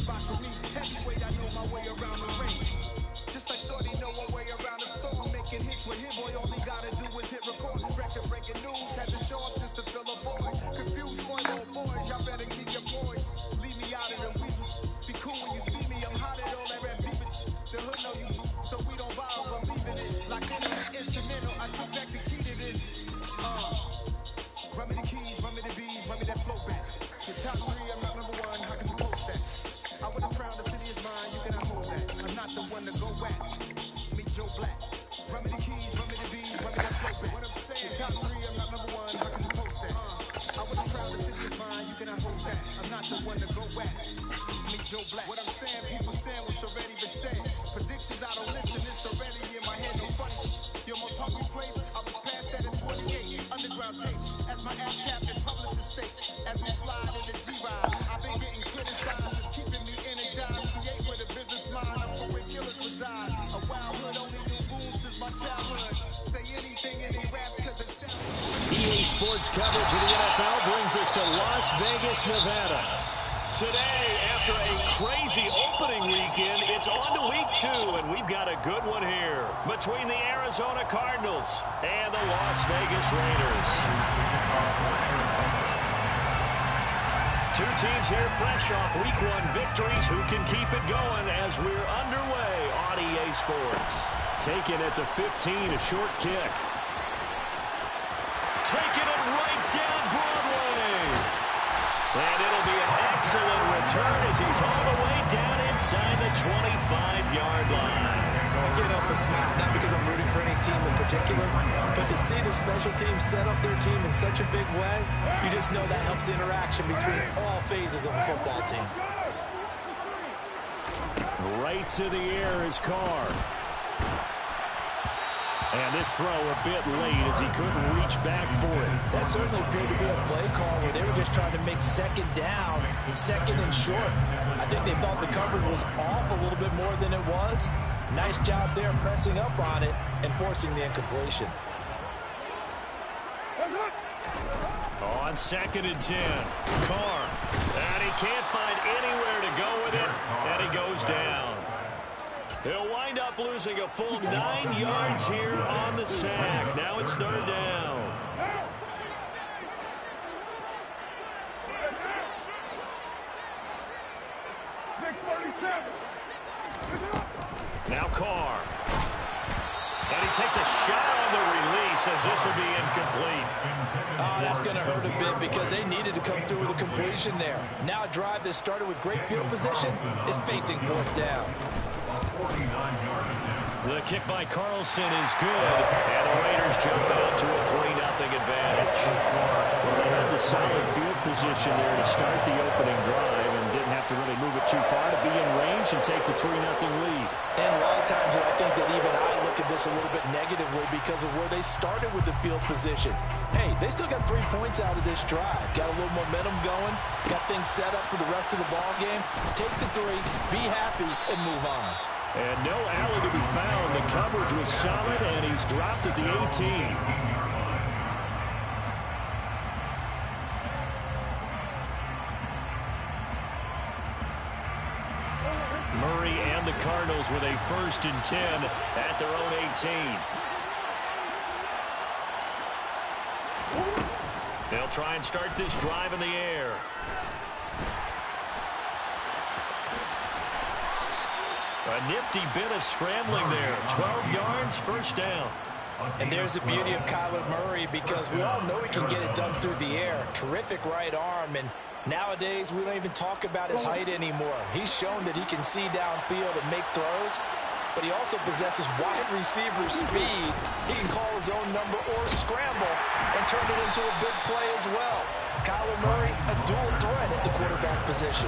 the box for me. Heavyweight, I know my way around the ring. Just like Shorty know her way around the storm. Making hits with him, boy, all he gotta do is hit record. Record breaking news, had to show up just to fill a void. Confused, spoiled little boys, y'all better keep your poise. Leave me out of the weasel. Be cool when you see me, I'm hot at all that rap deep. The hood know you, so we don't borrow, believe in it. Like in on the instrumental, I took back the key to this. Run me the keys, run me the bees, run me that flow back. Your top three, I'm not number one, how can you post that? I would have crowned the city is mine, you cannot hold that. I'm not the one to go whack. Meet Joe Black. Run me the keys, run me the bees, run me that flow back. What I'm saying, your top three, I'm not number one, how can you post that? I would have crowned the city is mine, you cannot hold that. I'm not the one to go whack. Meet Joe Black. What I'm saying, people saying what's already been said. Predictions, I don't listen, it's already in my head, no funny. Your most hungry place, I was past that at 28. Underground tapes, as my ass captain publishes states. As we slide in the G-Ride, I've been getting criticized, it's keeping me energized. Create with a business mind, I'm from where killers reside. A wild hood, only knew rules since my childhood. Say anything in they raps, cause it sounds... EA Sports coverage of the NFL brings us to Las Vegas, Nevada. Today, after a crazy opening weekend, it's on to week 2, and we've got a good one here between the Arizona Cardinals and the Las Vegas Raiders. Two teams here fresh off week 1 victories. Who can keep it going as we're underway on EA Sports? Taken at the 15, a short kick. Taking it right down Broadway. And it'll be an excellent return as he's all the way down inside the 25-yard line. I can't help but smile, not because I'm rooting for any team in particular, but to see the special team set up their team in such a big way, you just know that helps the interaction between all phases of a football team. Right to the air is Carr. And this throw a bit late as he couldn't reach back for it. That certainly appeared to be a play call where they were just trying to make second down, second and short. I think they thought the coverage was off a little bit more than it was. Nice job there pressing up on it and forcing the incompletion. On 2nd and 10, Carr. And he can't find anywhere to go with it, and he goes down. He'll wind up losing a full 9 yards here on the sack. Now it's 3rd down. Now Carr. And he takes a shot on the release as this will be incomplete. Oh, that's going to hurt a bit because they needed to come through with a completion there. Now a drive that started with great field position is facing 4th down. The kick by Carlson is good, and the Raiders jump out to a 3-0 advantage. Well, they had the solid field position there to start the opening drive and didn't have to really move it too far to be in range and take the 3-0 lead. And a lot of times I think that even I look at this a little bit negatively because of where they started with the field position. Hey, they still got 3 points out of this drive. Got a little momentum going, got things set up for the rest of the ball game. Take the 3, be happy, and move on. And no alley to be found. The coverage was solid, and he's dropped at the 18. Murray and the Cardinals with a 1st and 10 at their own 18. They'll try and start this drive in the air. A nifty bit of scrambling there. 12 yards, 1st down. And there's the beauty of Kyler Murray because we all know he can get it done through the air. Terrific right arm, and nowadays we don't even talk about his height anymore. He's shown that he can see downfield and make throws, but he also possesses wide receiver speed. He can call his own number or scramble and turn it into a big play as well. Kyler Murray, a dual threat at the quarterback position.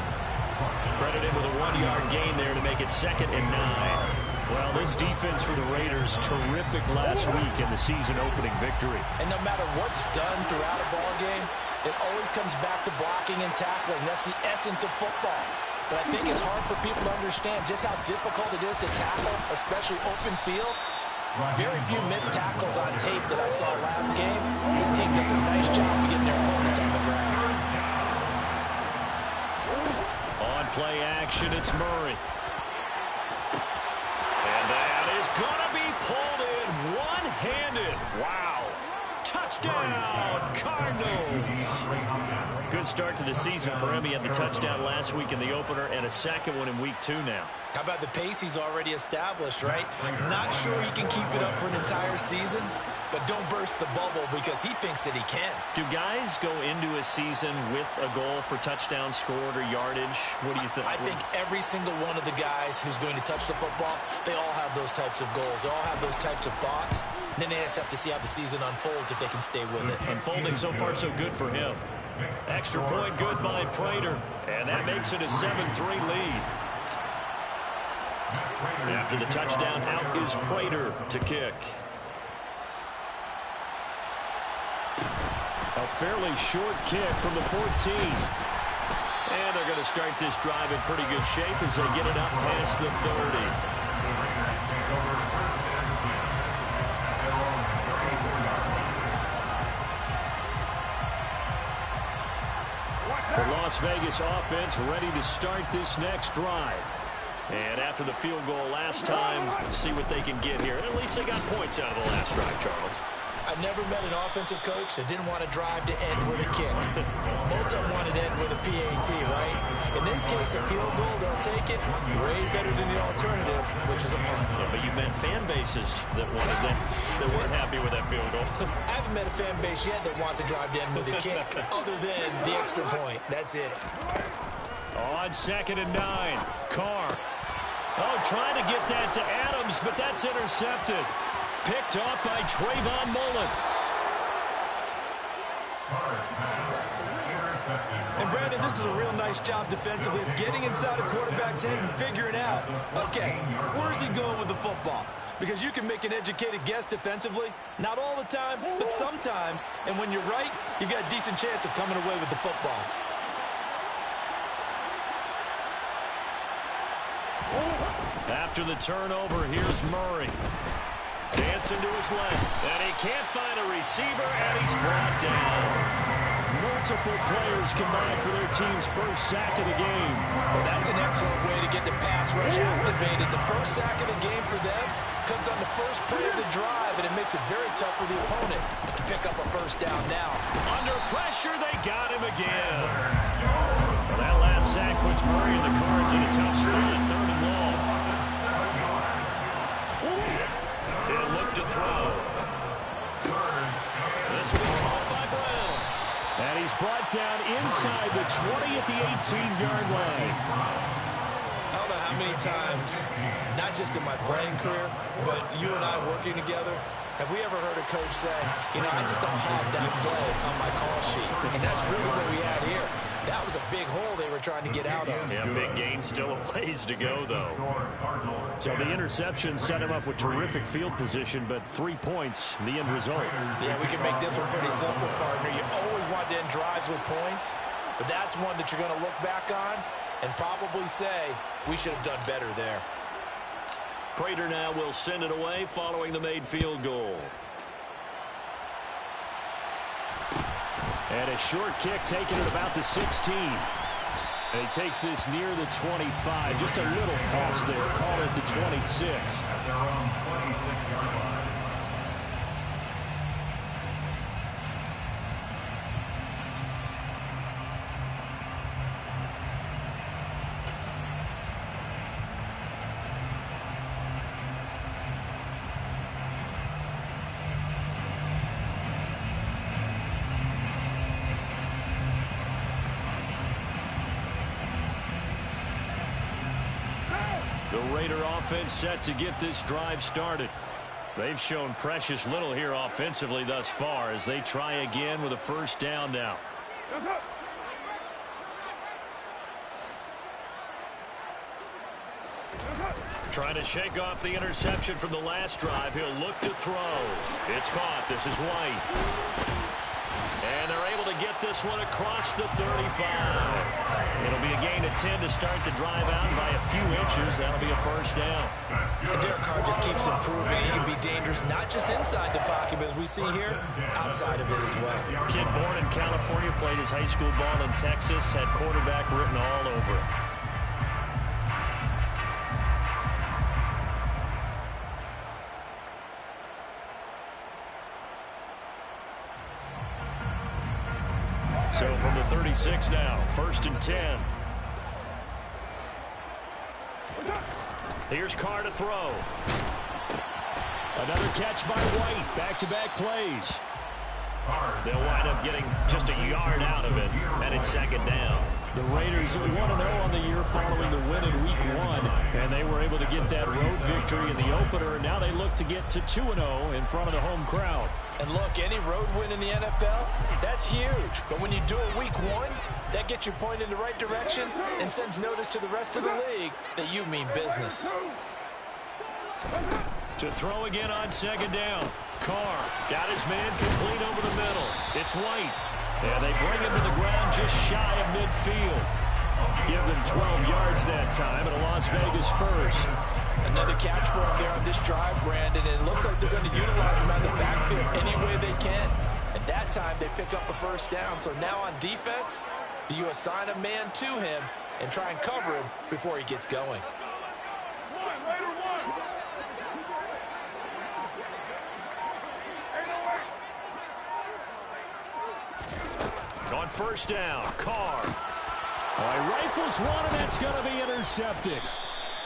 Credited with a 1-yard gain there to make it 2nd and 9. Well, this defense for the Raiders, terrific last week in the season-opening victory. And no matter what's done throughout a ball game, it always comes back to blocking and tackling. That's the essence of football. But I think it's hard for people to understand just how difficult it is to tackle, especially open field. Very few missed tackles on tape that I saw last game. This team does a nice job of getting their opponents on the ground. On play action. It's Murray. And that is going to be pulled in one-handed. Wow. Touchdown, Cardinals. Good start to the season for him. He had the touchdown last week in the opener and a second one in week 2 now. How about the pace he's already established, right? Not sure he can keep it up for an entire season, but don't burst the bubble because he thinks that he can. Do guys go into a season with a goal for touchdown scored or yardage? What do you think? I think every single one of the guys who's going to touch the football, they all have those types of goals. They all have those types of thoughts. And then they just have to see how the season unfolds if they can stay with it. Unfolding so far so good for him. Extra point good by Prater. And that makes it a 7-3 lead. After the touchdown, out is Prater to kick. A fairly short kick from the 14. And they're going to start this drive in pretty good shape as they get it up past the 30. The Las Vegas offense ready to start this next drive. And after the field goal last time, see what they can get here. At least they got points out of the last drive, Charles. I've never met an offensive coach that didn't want to drive to end with a kick. Most of them wanted to end with a PAT, right? In this case, a field goal, they'll take it way better than the alternative, which is a punt. Yeah, but you meant fan bases that wanted that weren't happy with that field goal. I haven't met a fan base yet that wants to drive to end with a kick, other than the extra point. That's it. On 2nd and 9, Carr. Oh, trying to get that to Adams, but that's intercepted. Picked off by Trayvon Mullen. And Brandon, this is a real nice job defensively of getting inside a quarterback's head and figuring out, okay, where's he going with the football? Because you can make an educated guess defensively, not all the time, but sometimes. And when you're right, you've got a decent chance of coming away with the football. After the turnover, here's Murray. Dancing to his left, and he can't find a receiver, and he's brought down. Multiple players combined for their team's first sack of the game. Well, that's an excellent way to get the pass rush activated. The first sack of the game for them comes on the first play of the drive, and it makes it very tough for the opponent to pick up a first down now. Under pressure, they got him again. Well, that last sack puts Murray and the Cards in a tough spot, 3rd and long. He'll look to throw. This will be caught by Brown. And he's brought down inside the 20 at the 18-yard line. I don't know how many times, not just in my playing career, but you and I working together, have we ever heard a coach say, you know, I just don't have that play on my call sheet. And that's really what we had here. That was a big hole they were trying to get out of. Yeah, big gain, still a ways to go, though. So the interception set him up with terrific field position, but 3 points, the end result. Yeah, we can make this one pretty simple, partner. You always want to end drives with points, but that's one that you're going to look back on and probably say, we should have done better there. Prater now will send it away following the made field goal. And a short kick taken at about the 16. And he takes this near the 25. Just a little pass there. Call it the 26. At their own 26-yard line. The Raider offense set to get this drive started. They've shown precious little here offensively thus far as they try again with a first down now. Trying to shake off the interception from the last drive. He'll look to throw. It's caught. This is White. And they're able to get this one across the 35. It'll be a gain of 10 to start the drive out, and by a few inches, that'll be a first down. And Derek Carr just keeps improving. He can be dangerous not just inside the pocket, but as we see here, outside of it as well. Kid born in California, played his high school ball in Texas, had quarterback written all over it. So from the 36 now, 1st and 10. Here's Carr to throw. Another catch by White. Back-to-back plays. They'll wind up getting just a yard out of it, and it's 2nd down. The Raiders 1-0 on the year following the win in Week 1, and they were able to get that road victory in the opener, and now they look to get to 2-0 in front of the home crowd. And look, any road win in the NFL, that's huge. But when you do it Week 1, that gets you pointed in the right direction and sends notice to the rest of the league that you mean business. To throw again on 2nd down. Carr got his man complete over the middle. It's White. And they bring him to the ground just shy of midfield. Give them 12 yards that time and a Las Vegas first. Another catch for him there on this drive, Brandon, and it looks like they're going to utilize him out of the backfield any way they can. And that time they pick up a 1st down. So now on defense, do you assign a man to him and try and cover him before he gets going? On 1st down, Carr. He rifles one, and that's going to be intercepted.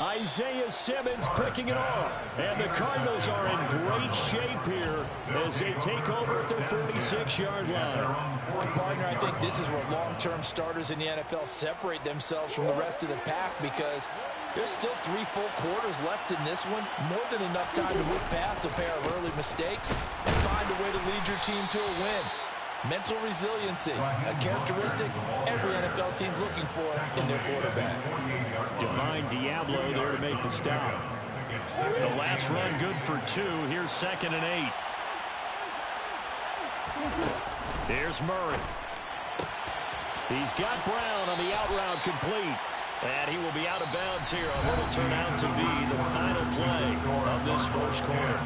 Isaiah Simmons picking it off. And the Cardinals are in great shape here as they take over at their 46-yard line. And partner, I think this is where long-term starters in the NFL separate themselves from the rest of the pack, because there's still 3 full quarters left in this one. More than enough time to move past a pair of early mistakes and find a way to lead your team to a win. Mental resiliency, a characteristic every NFL team's looking for in their quarterback. Divine Diablo there to make the stop. The last run good for 2. Here's 2nd and 8. Here's Murray. He's got Brown on the out route complete. And he will be out of bounds here on what will turn out to be the final play of this first quarter.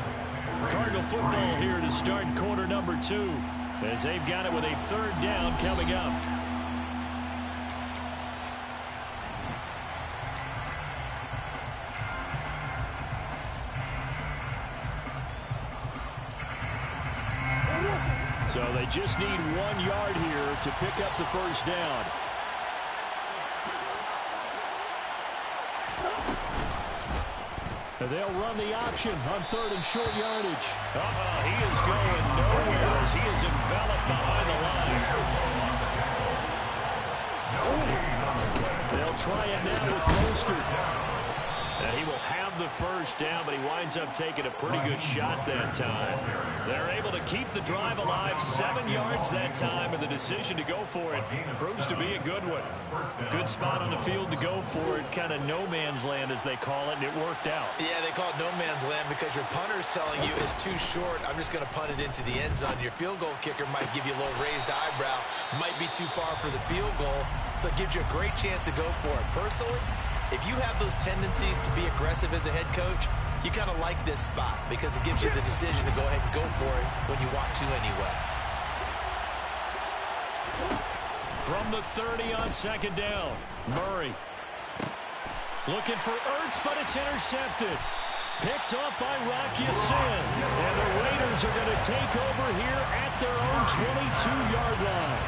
Cardinal football here to start quarter number 2. As they've got it with a 3rd down coming up. So they just need 1 yard here to pick up the 1st down. They'll run the option on 3rd and short yardage. He is going nowhere as he is enveloped behind the line. They'll try it now with Mostert. And he will have the 1st down, but he winds up taking a pretty good shot that time. They're able to keep the drive alive. 7 yards that time, and the decision to go for it proves to be a good one. Good spot on the field to go for it. Kind of no man's land, as they call it, and it worked out. Yeah, they call it no man's land because your punter's telling you it's too short. I'm just going to punt it into the end zone. Your field goal kicker might give you a little raised eyebrow. Might be too far for the field goal, so it gives you a great chance to go for it. Personally, if you have those tendencies to be aggressive as a head coach, you kind of like this spot because it gives you the decision to go ahead and go for it when you want to anyway. From the 30 on 2nd down, Murray. Looking for Ertz, but it's intercepted. Picked up by Rocky Sin. And the Raiders are going to take over here at their own 22-yard line.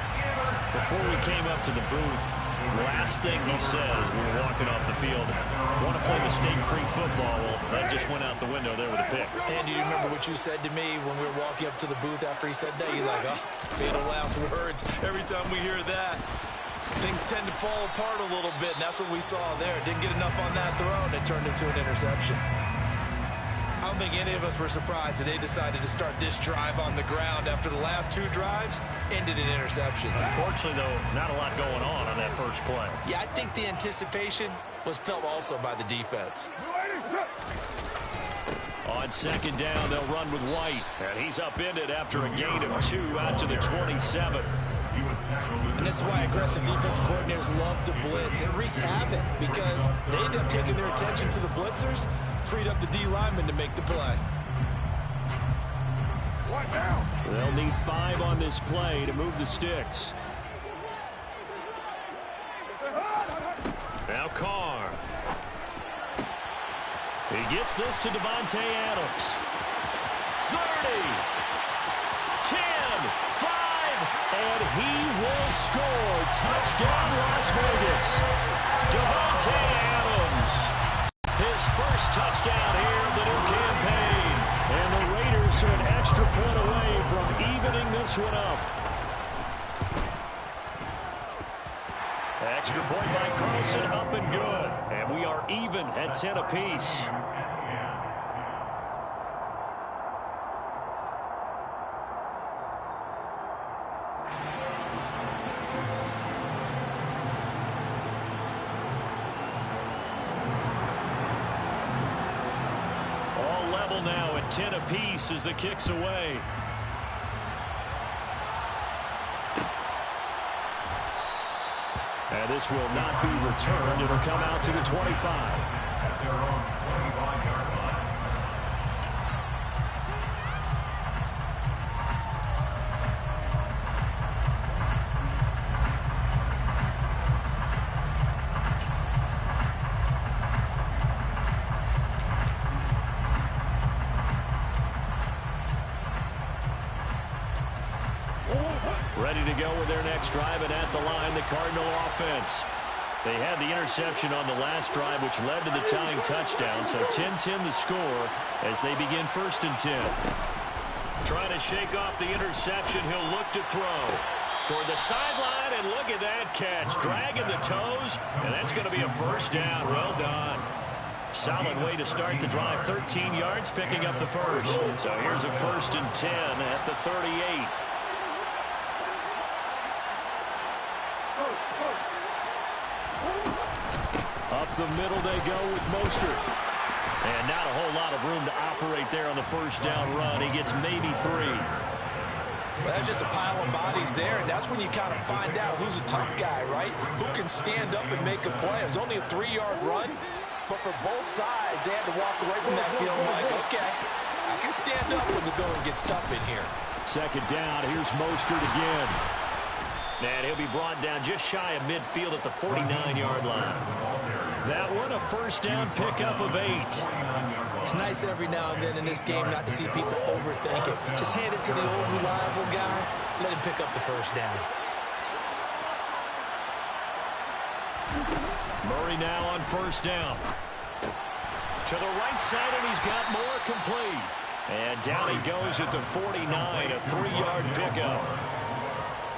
Before we came up to the booth, last thing he says, we were walking off the field, want to play mistake-free football. Well, that just went out the window there with a pick. Andy, do you remember what you said to me when we were walking up to the booth after he said that? You're like, oh, fatal last words. Every time we hear that, things tend to fall apart a little bit, and that's what we saw there. Didn't get enough on that throw, and it turned into an interception. I don't think any of us were surprised that they decided to start this drive on the ground after the last 2 drives ended in interceptions. Unfortunately, though, not a lot going on that first play. Yeah, I think the anticipation was felt also by the defense. On 2nd down, they'll run with White. And he's upended after a gain of 2 out to the 27. And this is why aggressive defense coordinators love to blitz. It wreaks havoc because they end up taking their attention to the blitzers, freed up the D lineman to make the play. They'll need 5 on this play to move the sticks. Now Carr. He gets this to Devontae Adams. 30, 10, 5, and he will score. Touchdown, Las Vegas. Davante Adams. His first touchdown here of the new campaign. And the Raiders are an extra point away from evening this one up. Extra point by Carlson, up and good. And we are even at 10 apiece. All level now at 10 apiece as the kick's away. And this will not be returned. It'll come out to the 25. At their own 25-yard line. Ready to go with their next drive, and at the line, the Cardinal offense. They had the interception on the last drive, which led to the tying touchdown, so 10-10 the score as they begin 1st and 10. Trying to shake off the interception, he'll look to throw. Toward the sideline, and look at that catch. Dragging the toes, and that's going to be a first down. Well done. Solid way to start the drive. 13 yards, picking up the first. So here's a 1st and 10 at the 38. Up the middle they go with Mostert. And not a whole lot of room to operate there on the first down run. He gets maybe 3. Well, that's just a pile of bodies there, and that's when you kind of find out who's a tough guy, right? Who can stand up and make a play. It was only a 3-yard run, but for both sides, they had to walk away from that feeling like, okay, I can stand up when the going gets tough in here. 2nd down, here's Mostert again. And he'll be brought down just shy of midfield at the 49-yard line. That one, a first down pickup of 8. It's nice every now and then in this game not to see people overthink it. Just hand it to the old reliable guy. Let him pick up the first down. Murray now on first down. To the right side, and he's got more complete. And down he goes at the 49, a 3-yard pickup.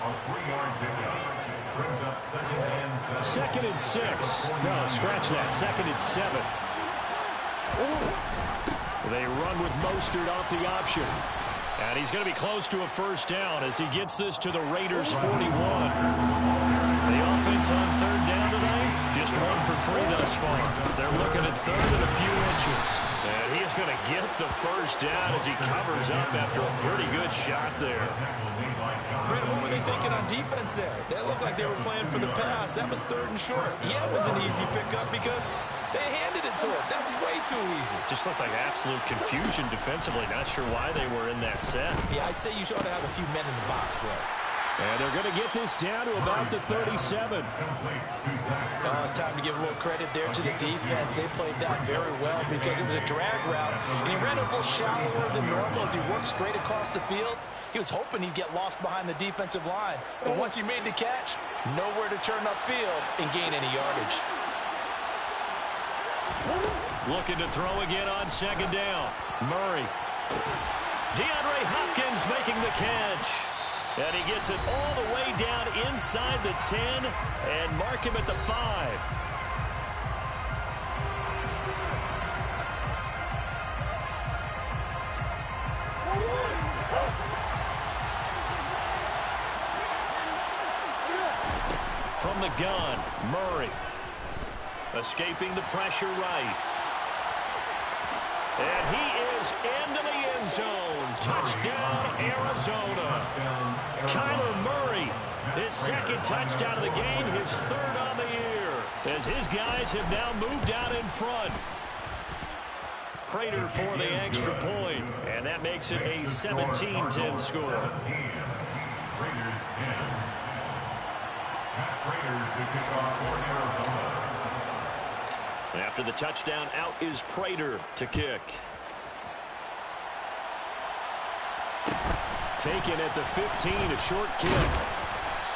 A 3-yard pickup. Brings up 2nd and 7. 2nd and 6. No, scratch that. 2nd and 7. They run with Mostert off the option. And he's going to be close to a first down as he gets this to the Raiders' 41. The offense on 3rd down today, just 1 for 3 thus far. They're looking at 3rd and a few inches. And he is going to get the first down as he covers up after a pretty good shot there. Brandon, what were they thinking on defense there? That looked like they were playing for the pass. That was 3rd and short. Yeah, it was an easy pickup because they handed it to him. That was way too easy. Just looked like absolute confusion defensively. Not sure why they were in that set. Yeah, I'd say you ought to have a few men in the box there. And they're going to get this down to about the 37. Oh, it's time to give a little credit there to the defense. They played that very well because it was a drag route, and he ran a little shallower than normal as he worked straight across the field. He was hoping he'd get lost behind the defensive line. But once he made the catch, nowhere to turn upfield and gain any yardage. Looking to throw again on 2nd down. Murray. DeAndre Hopkins making the catch. And he gets it all the way down inside the 10 and mark him at the 5. From the gun, Murray. Escaping the pressure right. And he is into the end zone. Touchdown, Arizona. Kyler Murray, his 2nd touchdown of the game, his 3rd on the year, as his guys have now moved out in front. Prater for the extra point, and that makes it a 17-10 score. Raiders 10. Pat Prater to kick off for Arizona. After the touchdown, out is Prater to kick. taken at the 15, a short kick.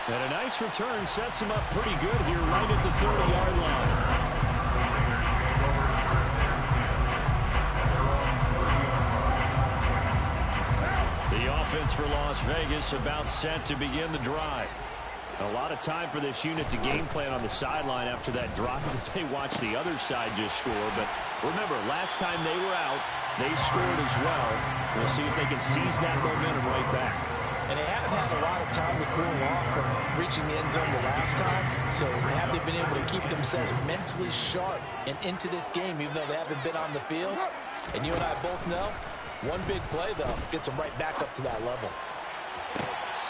And a nice return sets him up pretty good here right at the 30-yard line. The offense for Las Vegas about set to begin the drive. A lot of time for this unit to game plan on the sideline after that drive that they watched the other side just score. But remember, last time they were out, they scored as well. We'll see if they can seize that momentum right back. And they haven't had a lot of time to cool off from reaching the end zone the last time. So have they been able to keep themselves mentally sharp and into this game, even though they haven't been on the field? And you and I both know, one big play, though, gets them right back up to that level.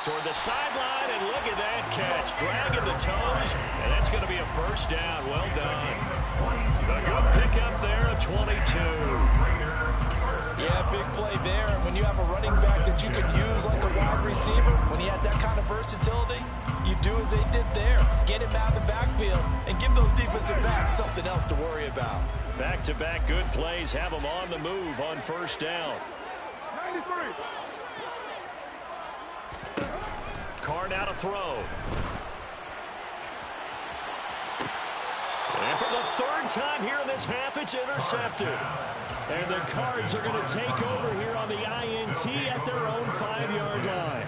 Toward the sideline, and look at that catch. Dragging the toes, and that's going to be a first down. Well done. A good pickup there, a 22. Yeah, big play there. And when you have a running back that you can use like a wide receiver, when he has that kind of versatility, you do as they did there. Get him out of the backfield and give those defensive backs something else to worry about. Back-to-back good plays have them on the move on first down. 93. Card out a throw. And for the third time here in this half, it's intercepted. And the Cards are going to take over here on the INT at their own 5-yard line.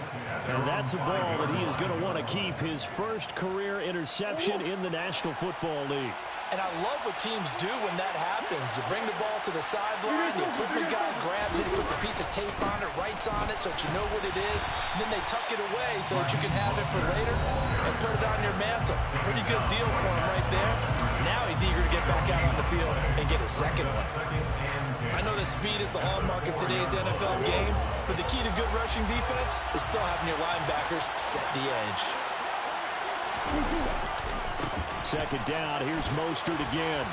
And that's a ball that he is going to want to keep, his first career interception in the National Football League. And I love what teams do when that happens. You bring the ball to the sideline, the equipment guy grabs it, puts a piece of tape on it, writes on it so that you know what it is, and then they tuck it away so that you can have it for later and put it on your mantle. Pretty good deal for him right there. Now he's eager to get back out on the field and get his second one. I know that speed is the hallmark of today's NFL game, but the key to good rushing defense is still having your linebackers set the edge. Second down, here's Mostert again.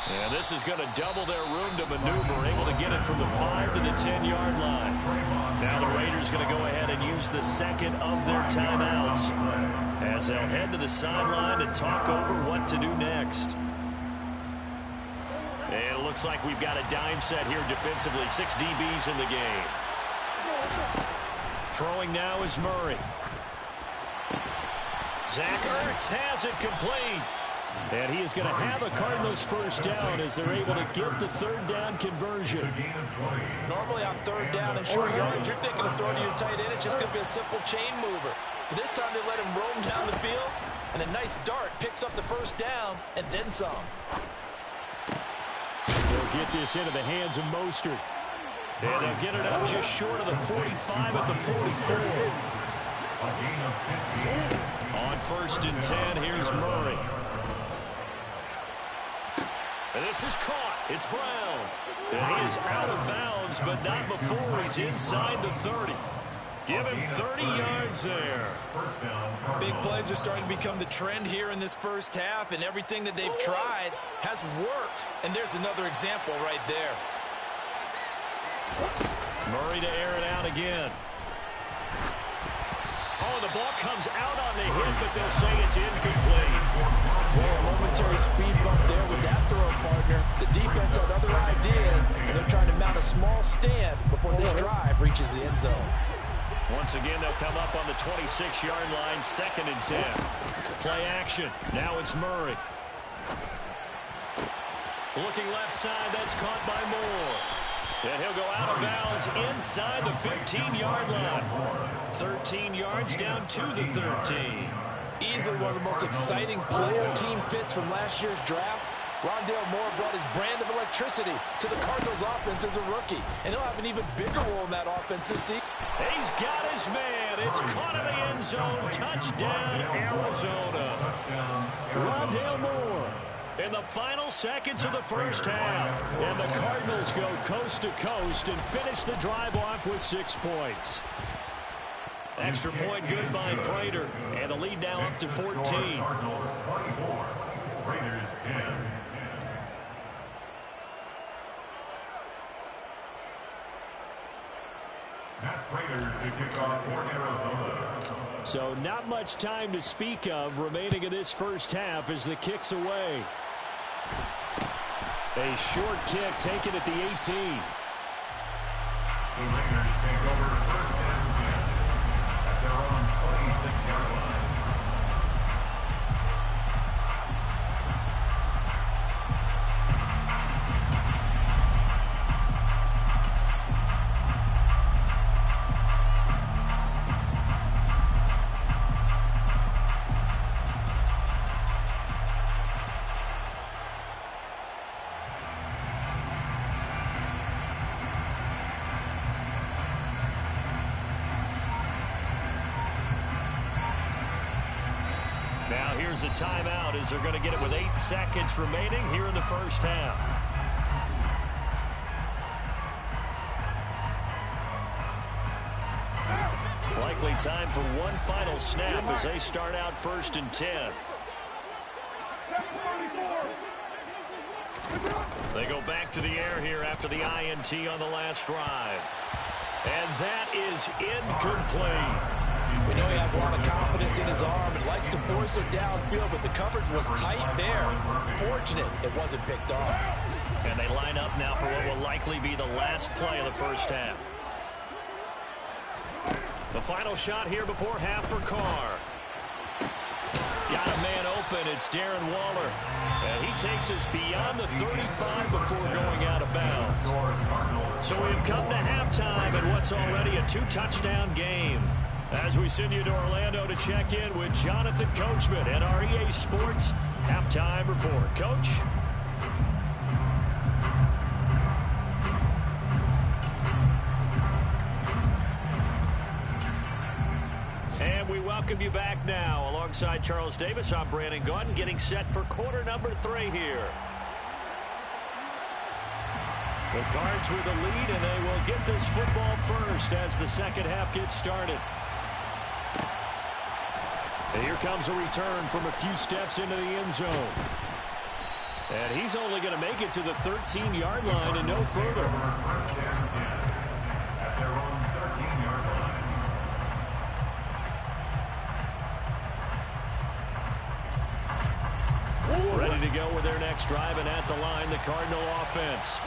And this is going to double their room to maneuver, able to get it from the 5 to the 10-yard line. Now the Raiders going to go ahead and use the second of their timeouts as they'll head to the sideline to talk over what to do next. And it looks like we've got a dime set here defensively. 6 DBs in the game. Throwing now is Murray. Zach Ertz has it complete. And he is going to have a Cardinals first down as they're able to get the third down conversion. Normally on third down and short yards, you're thinking of throwing to your tight end. It's just going to be a simple chain mover. But this time they let him roam down the field, and a nice dart picks up the first down and then some. They'll get this into the hands of Mostert. And they'll get it up just short of the 45 at the 44. On first and 10, here's Murray. And this is caught. It's Brown. And he is out of bounds, but not before he's inside the 30. Give him 30 yards there. Big plays are starting to become the trend here in this first half, and everything that they've tried has worked. And there's another example right there. Murray to air it out again. Oh, the ball comes out on the hit, but they'll say it's incomplete. Well, a momentary speed bump there with that throw partner. The defense had other ideas, and they're trying to mount a small stand before this drive reaches the end zone. Once again, they'll come up on the 26-yard line, 2nd and 10. Play action. Now it's Murray. Looking left side, that's caught by Moore. And he'll go out of bounds inside the 15-yard line. 13 yards down to the 13. Easily one of the most exciting player team fits from last year's draft. Rondale Moore brought his brand of electricity to the Cardinals offense as a rookie. And he'll have an even bigger role in that offense this season. He's got his man. It's caught in the end zone. Touchdown, Arizona. Rondale Moore in the final seconds of the first half. And the Cardinals go coast to coast and finish the drive off with 6 points. Extra point good by Prater. And the lead now up to 14. Cardinals 24, Raiders 10. Matt Prater to kick off for Arizona. So not much time to speak of remaining in this first half as the kick's away. A short kick taken at the 18. The Raiders take over offers a timeout as they're going to get it with 8 seconds remaining here in the first half. Likely time for one final snap as they start out 1st and 10. They go back to the air here after the INT on the last drive. And that is incomplete. We know he has a lot of confidence in his arm and likes to force it downfield, but the coverage was tight there. Fortunate it wasn't picked off. And they line up now for what will likely be the last play of the first half. The final shot here before half for Carr. Got a man open. It's Darren Waller. And he takes us beyond the 35 before going out of bounds. So we've come to halftime in what's already a 2-touchdown game. As we send you to Orlando to check in with Jonathan Coachman and our EA Sports Halftime Report. Coach? And we welcome you back now. Alongside Charles Davis, I'm Brandon Gunn, getting set for quarter number 3 here. The Cards with the lead, and they will get this football first as the second half gets started. And here comes a return from a few steps into the end zone. And he's only going to make it to the 13-yard line and no further. At their own 13-yard line. Ready to go with their next drive, and at the line, the Cardinal offense.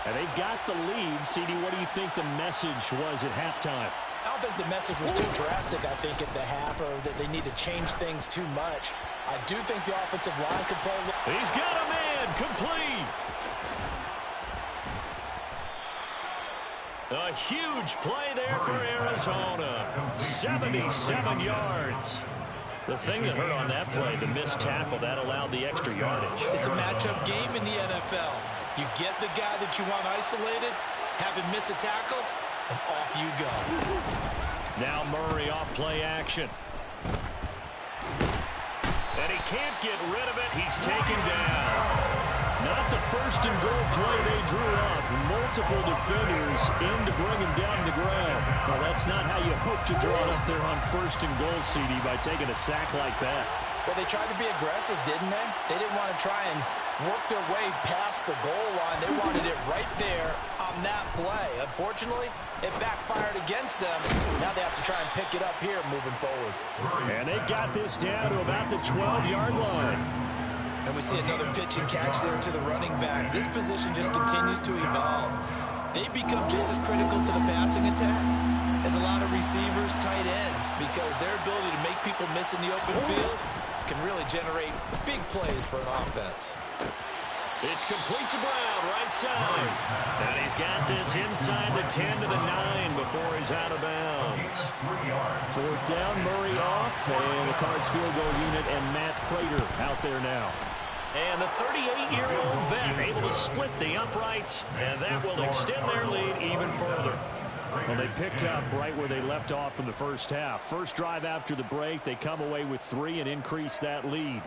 And they've got the lead. CD, what do you think the message was at halftime? I don't think the message was too drastic, I think, at the half, or that they need to change things too much. I do think the offensive line can play. He's got a man complete. A huge play there for Arizona. 77 yards. The thing that hurt on that play, the missed tackle, that allowed the extra yardage. It's a matchup game in the NFL. You get the guy that you want isolated, have him miss a tackle, and off you go. Now Murray off play action. And he can't get rid of it. He's taken down. Not the first and goal play they drew up. Multiple defenders in to bring him down to the ground. Well, that's not how you hope to draw it up there on first and goal, CD, by taking a sack like that. Well, they tried to be aggressive, didn't they? They didn't want to try and work their way past the goal line. They wanted it right there on that play. Unfortunately, it backfired against them. Now they have to try and pick it up here moving forward. And they've got this down to about the 12-yard line. And we see another pitch and catch there to the running back. This position just continues to evolve. They become just as critical to the passing attack as a lot of receivers, tight ends, because their ability to make people miss in the open field can really generate big plays for an offense. It's complete to Brown, right side. And he's got this inside the 10 to the 9 before he's out of bounds. 4th down, Murray off, and the Cards field goal unit and Matt Prater out there now. And the 38-year-old vet able to split the uprights, and that will extend their lead even further. Well, they picked up right where they left off in the first half. First drive after the break, they come away with 3 and increase that lead.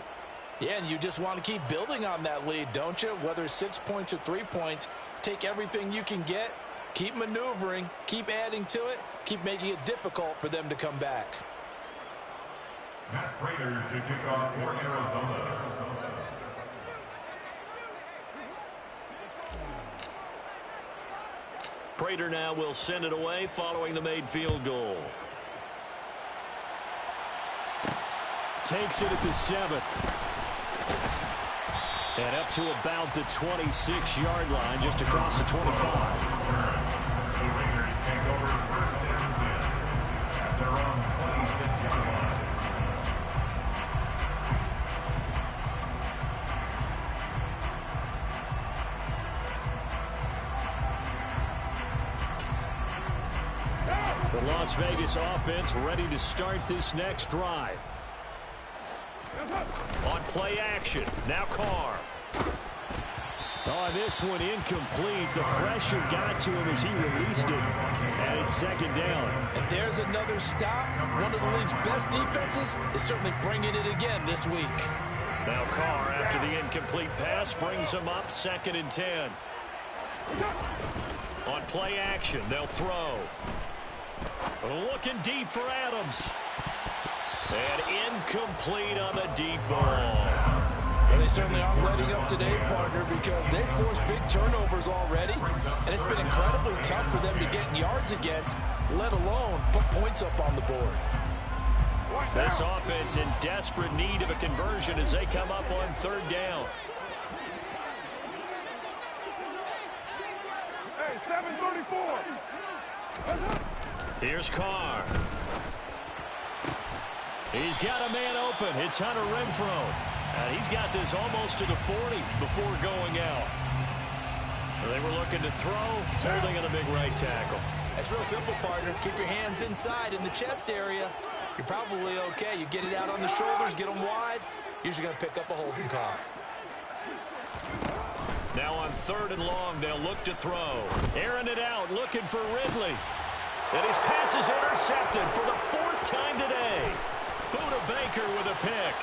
Yeah, and you just want to keep building on that lead, don't you? Whether 6 points or 3 points, take everything you can get, keep maneuvering, keep adding to it, keep making it difficult for them to come back. Matt Prater to kick off for Arizona. Prater now will send it away following the made field goal. Takes it at the 7. And up to about the 26-yard line, just across the 25. The Raiders take over 1st and 10 at their own 26-yard line. The Las Vegas offense ready to start this next drive. On play action, now Carr. Oh, this one incomplete. The pressure got to him as he released it. And it's second down. And there's another stop. One of the league's best defenses is certainly bringing it again this week. Now Carr, after the incomplete pass, brings him up 2nd and 10. On play action, they'll throw. Looking deep for Adams. And incomplete on the deep ball. Well, they certainly aren't letting up today, partner, because they've forced big turnovers already, and it's been incredibly tough for them to get yards against, let alone put points up on the board. This offense in desperate need of a conversion as they come up on 3rd down. Hey, 734. Here's Carr. He's got a man open. It's Hunter Renfrow. And he's got this almost to the 40 before going out. They were looking to throw, holding on a big right tackle. That's real simple, partner. Keep your hands inside in the chest area. You're probably okay. You get it out on the shoulders, get them wide. Usually going to pick up a holding call. Now on 3rd and long, they'll look to throw. Airing it out, looking for Ridley. And his pass is intercepted for the 4th time today. Buda Baker with a pick.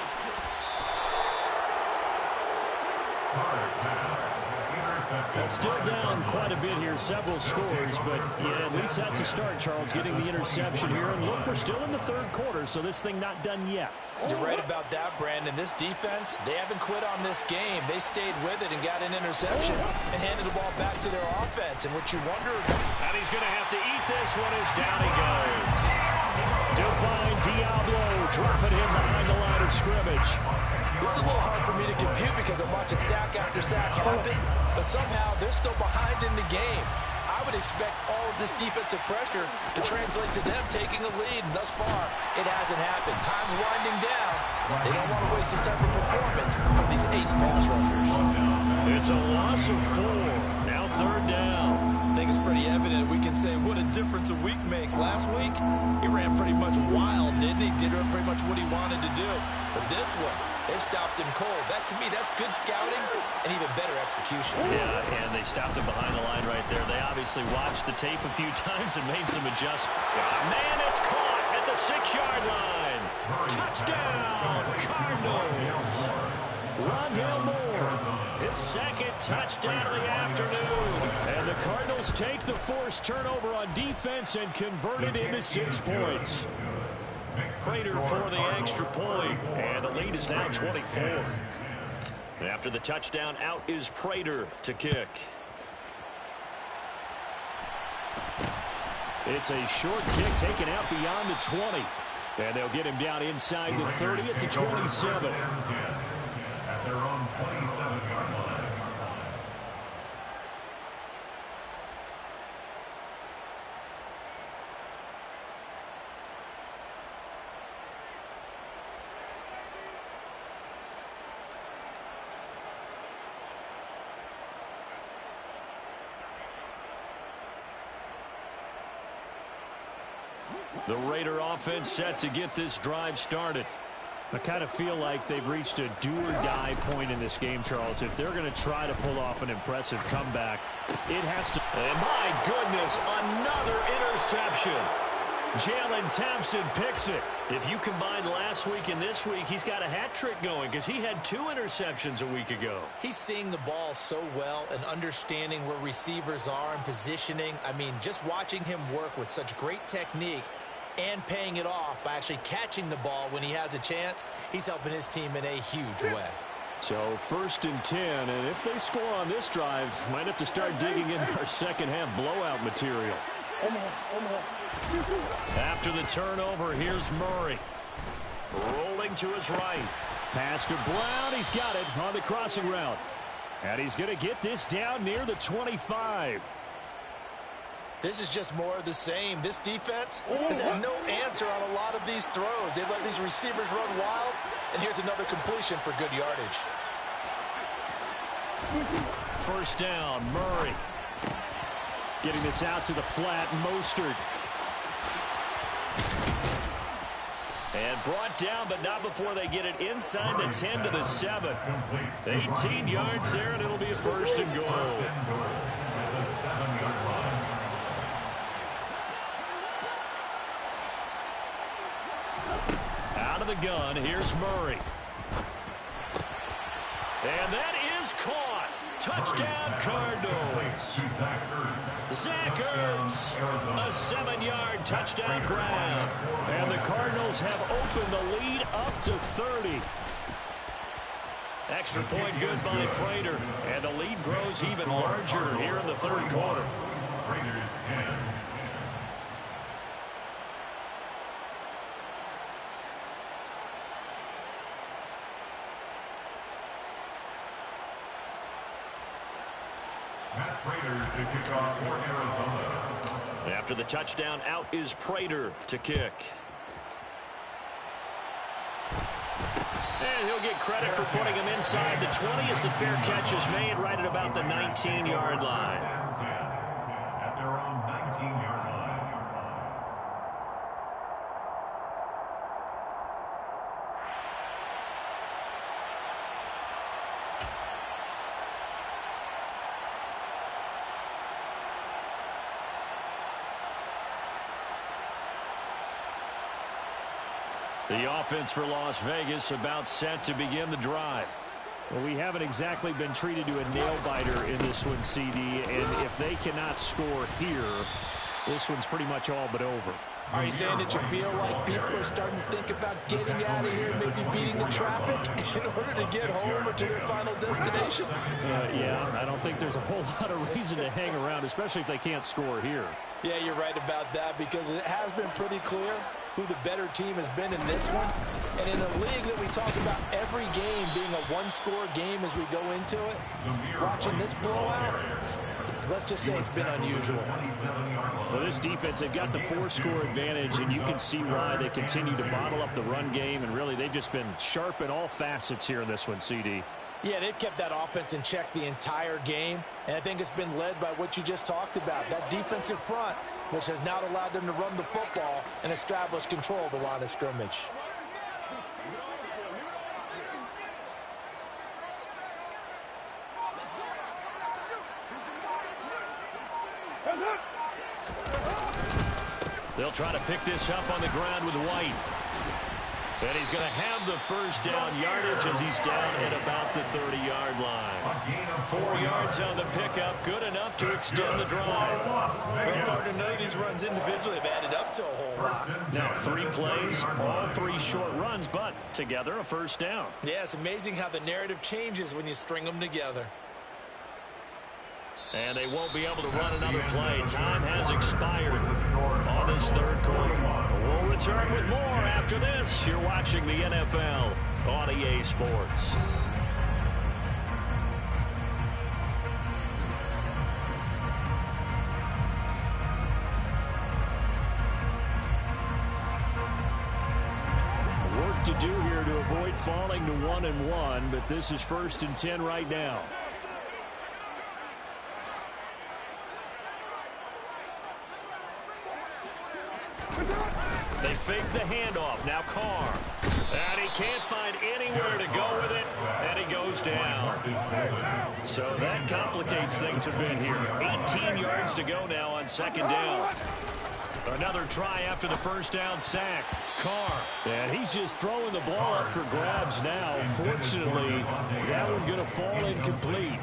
Still down quite a bit here, several scores, but yeah, at least that's a start, Charles, getting the interception here. And look, we're still in the 3rd quarter, so this thing not done yet. You're right about that, Brandon. This defense, they haven't quit on this game. They stayed with it and got an interception and handed the ball back to their offense. And what you wonder about... And he's going to have to eat this one as down he goes. Divine Diablo dropping him behind the line of scrimmage. This is a little hard for me to compute because I'm watching sack after sack happen, but somehow they're still behind in the game. I would expect all of this defensive pressure to translate to them taking a lead, and thus far, it hasn't happened. Time's winding down. They don't want to waste this type of performance from these ace pass rushers. It's a loss of 4. Now 3rd down. I think it's pretty evident we can say what a difference a week makes. Last week, he ran pretty much wild, didn't he? Did pretty much what he wanted to do. But this one, they stopped him cold. That, to me, that's good scouting and even better execution. Yeah, and they stopped him behind the line right there. They obviously watched the tape a few times and made some adjustments. Man, it's caught at the 6-yard line. Touchdown, Cardinals. Rondale Moore, his 2nd touchdown of the afternoon. And the Cardinals take the forced turnover on defense and convert it into 6 points. Prater for the extra point, and the lead is now 24. And after the touchdown, out is Prater to kick. It's a short kick taken out beyond the 20. And they'll get him down inside the 30 at the 27. At their own 27-yard line. The Raider offense set to get this drive started. I kind of feel like they've reached a do-or-die point in this game, Charles. If they're going to try to pull off an impressive comeback, it has to... And my goodness, another interception. Jalen Thompson picks it. If you combine last week and this week, he's got a hat trick going because he had 2 interceptions a week ago. He's seeing the ball so well and understanding where receivers are and positioning. I mean, just watching him work with such great technique and paying it off by actually catching the ball when he has a chance, he's helping his team in a huge way. So 1st and 10, and if they score on this drive, might have to start digging in our second-half blowout material. After the turnover, here's Murray. Rolling to his right. Pass to Brown. He's got it on the crossing route. And he's going to get this down near the 25. This is just more of the same. This defense has had no answer on a lot of these throws. They let these receivers run wild, and here's another completion for good yardage. 1st down, Murray. Getting this out to the flat, Mostert. And brought down, but not before they get it inside the 10 to the 7. 18 yards there, and it'll be a first and goal. The 7-yard line. Out of the gun, here's Murray. And that is caught. Touchdown, Cardinals. Zach Ertz, a 7-yard touchdown grab. And the Cardinals have opened the lead up to 30. Extra point good by Prater. And the lead grows even larger here in the third quarter. Raiders 10. Matt Prater to kick off for Arizona. After the touchdown, out is Prater to kick. And he'll get credit for putting him inside the 20 as the fair catch is made right at about the 19-yard line. At their own 19-yard line. The offense for Las Vegas about set to begin the drive. Well, we haven't exactly been treated to a nail-biter in this one, CD, and if they cannot score here, this one's pretty much all but over. Are you saying that you feel like people are starting to think about getting out of here, maybe beating the traffic in order to get home or to their final destination? Yeah, I don't think there's a whole lot of reason to hang around, especially if they can't score here. Yeah, you're right about that because it has been pretty clear who the better team has been in this one. And in a league that we talk about every game being a one-score game as we go into it, watching this blowout, let's just say it's been unusual. Well, this defense, they've got the 4-score advantage, and you can see why they continue to bottle up the run game, and really they've just been sharp in all facets here in this one, CD. Yeah, they've kept that offense in check the entire game, and I think it's been led by what you just talked about, that defensive front, which has now allowed them to run the football and establish control of the line of scrimmage. They'll try to pick this up on the ground with White. And he's going to have the first down yardage as he's down at about the 30-yard line. 4 yards on the pickup, good enough to extend the drive. Well, partner, none of these runs individually have added up to a whole lot. Now 3 plays, all 3 short runs, but together a first down. Yeah, it's amazing how the narrative changes when you string them together. And they won't be able to run another play. Time has expired on this third quarter. We'll return with more after this. You're watching the NFL on EA Sports. Work to do here to avoid falling to 1-1, but this is 1st and 10 right now. They fake the handoff. Now Carr. And he can't find anywhere to go with it, and he goes down. So that complicates things a bit here. 18 yards to go now on 2nd down. Another try after the first down sack. Carr. And he's just throwing the ball up for grabs now. Fortunately, that one going to fall incomplete.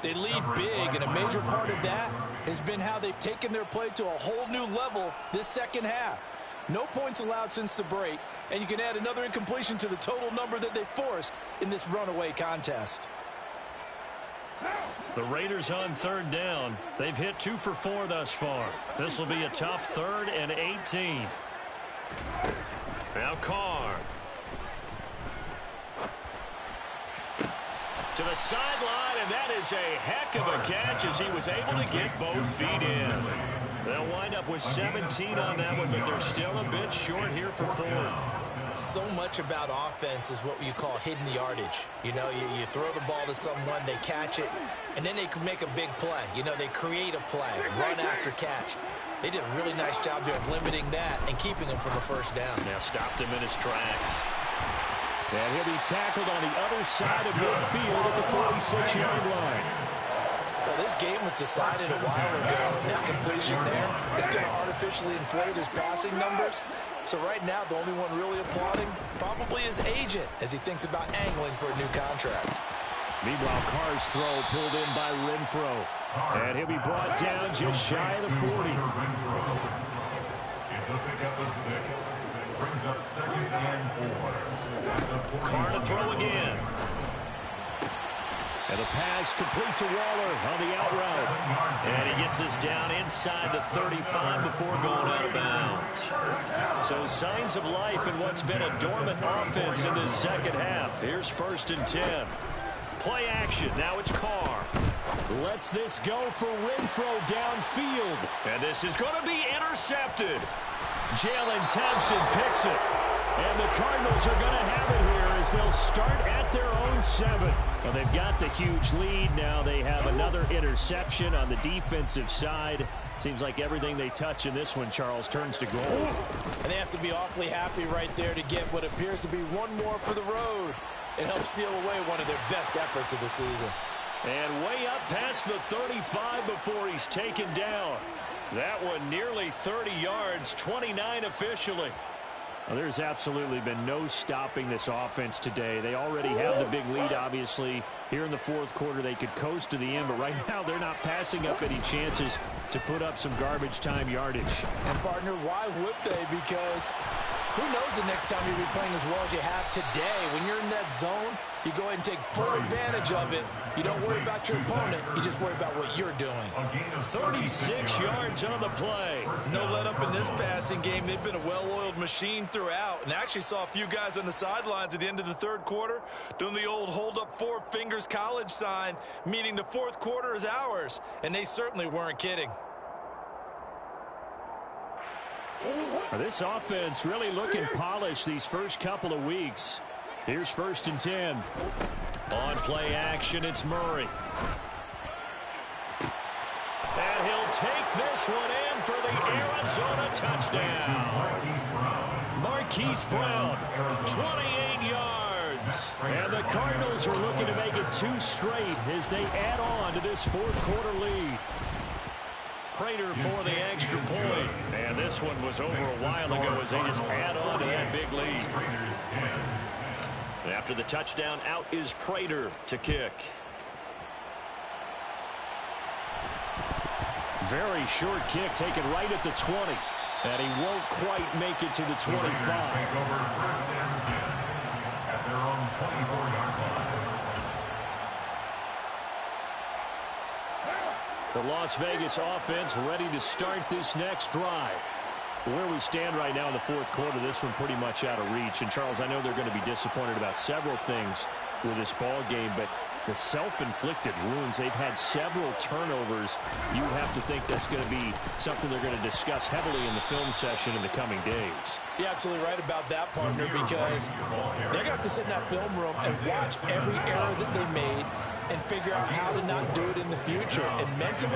They lead big, and a major part of that has been how they've taken their play to a whole new level this second half. No points allowed since the break, and you can add another incompletion to the total number that they forced in this runaway contest. The Raiders on 3rd down. They've hit 2 for 4 thus far. This will be a tough 3rd and 18. Now Carr. To the sideline, and that is a heck of a catch as he was able to get both feet in. They'll wind up with 17 on that one, but they're still a bit short here for 4th. So much about offense is what you call hidden yardage. You know, you throw the ball to someone, they catch it, and then they can make a big play. You know, they create a play, run after catch. They did a really nice job there of limiting that and keeping him from a first down. Now stopped him in his tracks. And he'll be tackled on the other side of midfield at the 46-yard line. Well, this game was decided a while ago. That completion there is going to artificially inflate his passing numbers. So right now, the only one really applauding probably his agent as he thinks about angling for a new contract. Meanwhile, Carr's throw pulled in by Renfro. And he'll be brought down just shy of the 40. It's a pickup of 6. Brings up 2nd and 4. Carr to throw again. And the pass complete to Waller on the out route. And he gets us down inside the 35 before going out of bounds. So signs of life in what's been a dormant offense in this second half. Here's 1st and 10. Play action. Now it's Carr. Lets this go for Renfro downfield. And this is going to be intercepted. Jalen Thompson picks it. And the Cardinals are going to have it here as they'll start at their own 7. Well, they've got the huge lead. Now they have another interception on the defensive side. Seems like everything they touch in this one, Charles, turns to gold. And they have to be awfully happy right there to get what appears to be one more for the road. It helps seal away one of their best efforts of the season. And way up past the 35 before he's taken down. That one nearly 30 yards, 29 officially. Well, there's absolutely been no stopping this offense today. They already have the big lead, obviously. Here in the 4th quarter, they could coast to the end, but right now they're not passing up any chances to put up some garbage time yardage. And, partner, why would they? Because who knows the next time you'll be playing as well as you have today. When you're in that zone, you go ahead and take full advantage of it. You don't worry about your opponent. You just worry about what you're doing. 36 yards on the play. No let up in this passing game. They've been a well-oiled machine throughout. And actually saw a few guys on the sidelines at the end of the 3rd quarter doing the old hold up 4 fingers college sign, meaning the 4th quarter is ours. And they certainly weren't kidding. This offense really looking polished these first couple of weeks. Here's 1st and 10. On play action, it's Murray. And he'll take this one in for the Arizona touchdown. Marquise Brown, 28 yards. And the Cardinals are looking to make it 2 straight as they add on to this 4th quarter lead. Prater for the extra point. And this one was over a while ago as they just add on to that big lead. And after the touchdown, out is Prater to kick. Very short kick taken right at the 20. And he won't quite make it to the 25. Take over 1st and 10 at their own 24-yard line. The Las Vegas offense ready to start this next drive. Where we stand right now in the 4th quarter, this one pretty much out of reach. And, Charles, I know they're going to be disappointed about several things with this ball game, but the self-inflicted wounds, they've had several turnovers. You have to think that's going to be something they're going to discuss heavily in the film session in the coming days. You're absolutely right about that, partner, because they're going to have to sit in that film room and watch every error that they made and figure out how to not do it in the future. And mentally,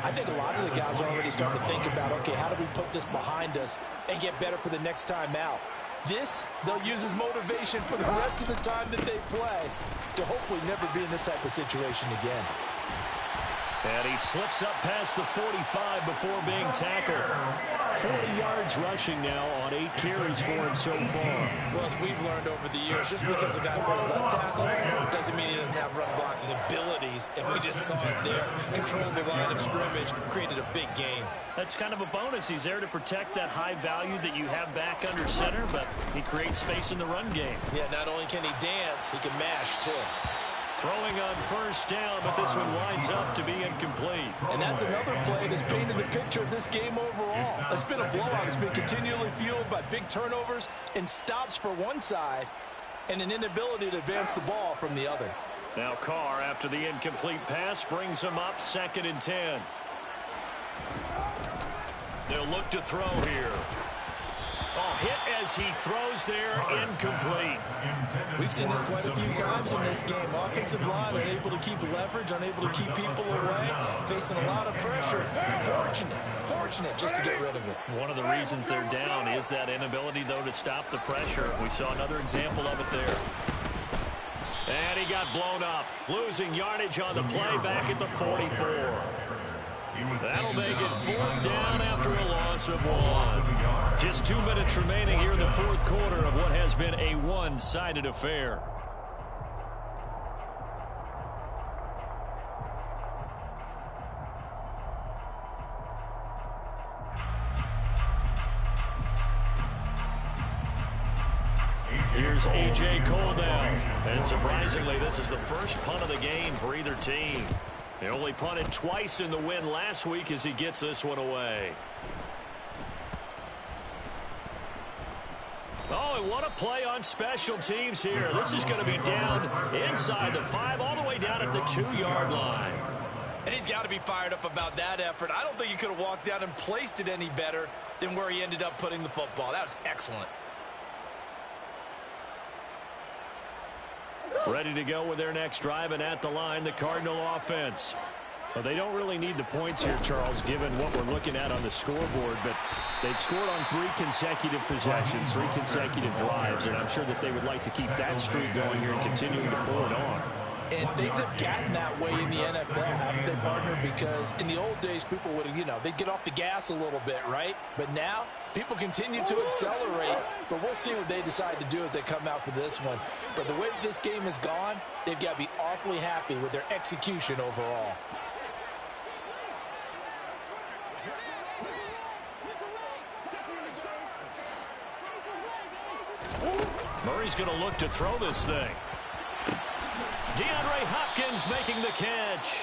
I think a lot of the guys are already starting to think about, okay, how do we put this behind us and get better for the next time out? This, they'll use as motivation for the rest of the time that they play to hopefully never be in this type of situation again. And he slips up past the 45 before being tackled. 40 yards rushing now on 8 carries for him so far. Well, as we've learned over the years, just because a guy plays left tackle doesn't mean he doesn't have run blocking abilities, and we just saw it there. Controlled the line of scrimmage, created a big game. That's kind of a bonus. He's there to protect that high value that you have back under center, but he creates space in the run game. Yeah, not only can he dance, he can mash, too. Throwing on 1st down, but this one winds up to be incomplete. And that's another play that's painted the picture of this game overall. It's been a blowout. It's been continually fueled by big turnovers and stops for one side and an inability to advance the ball from the other. Now Carr, after the incomplete pass, brings him up 2nd and 10. They'll look to throw here. A hit as he throws there, incomplete. We've seen this quite a few times in this game. Offensive line unable to keep leverage, unable to keep people away, facing a lot of pressure. Fortunate just to get rid of it. One of the reasons they're down is that inability, though, to stop the pressure. We saw another example of it there. And he got blown up, losing yardage on the play back at the 44. That'll make it 4th down after a loss of 1. Just 2 minutes remaining here in the fourth quarter of what has been a one-sided affair. Here's A.J. Cole now. And surprisingly, this is the first punt of the game for either team. They only punted twice in the win last week as he gets this one away. Oh, and what a play on special teams here. This is going to be down inside the 5, all the way down at the 2-yard line. And he's got to be fired up about that effort. I don't think he could have walked down and placed it any better than where he ended up putting the football. That was excellent. Ready to go with their next drive, and at the line, the Cardinal offense. Well, they don't really need the points here, Charles, given what we're looking at on the scoreboard, but they've scored on 3 consecutive possessions, 3 consecutive drives, and I'm sure that they would like to keep that streak going here and continuing to pull it on. And things have gotten that way in the NFL, haven't they, partner? Because in the old days, people would, they'd get off the gas a little bit, right? But now, people continue to accelerate. But we'll see what they decide to do as they come out for this one. But the way that this game has gone, they've got to be awfully happy with their execution overall. Murray's going to look to throw this thing. DeAndre Hopkins making the catch.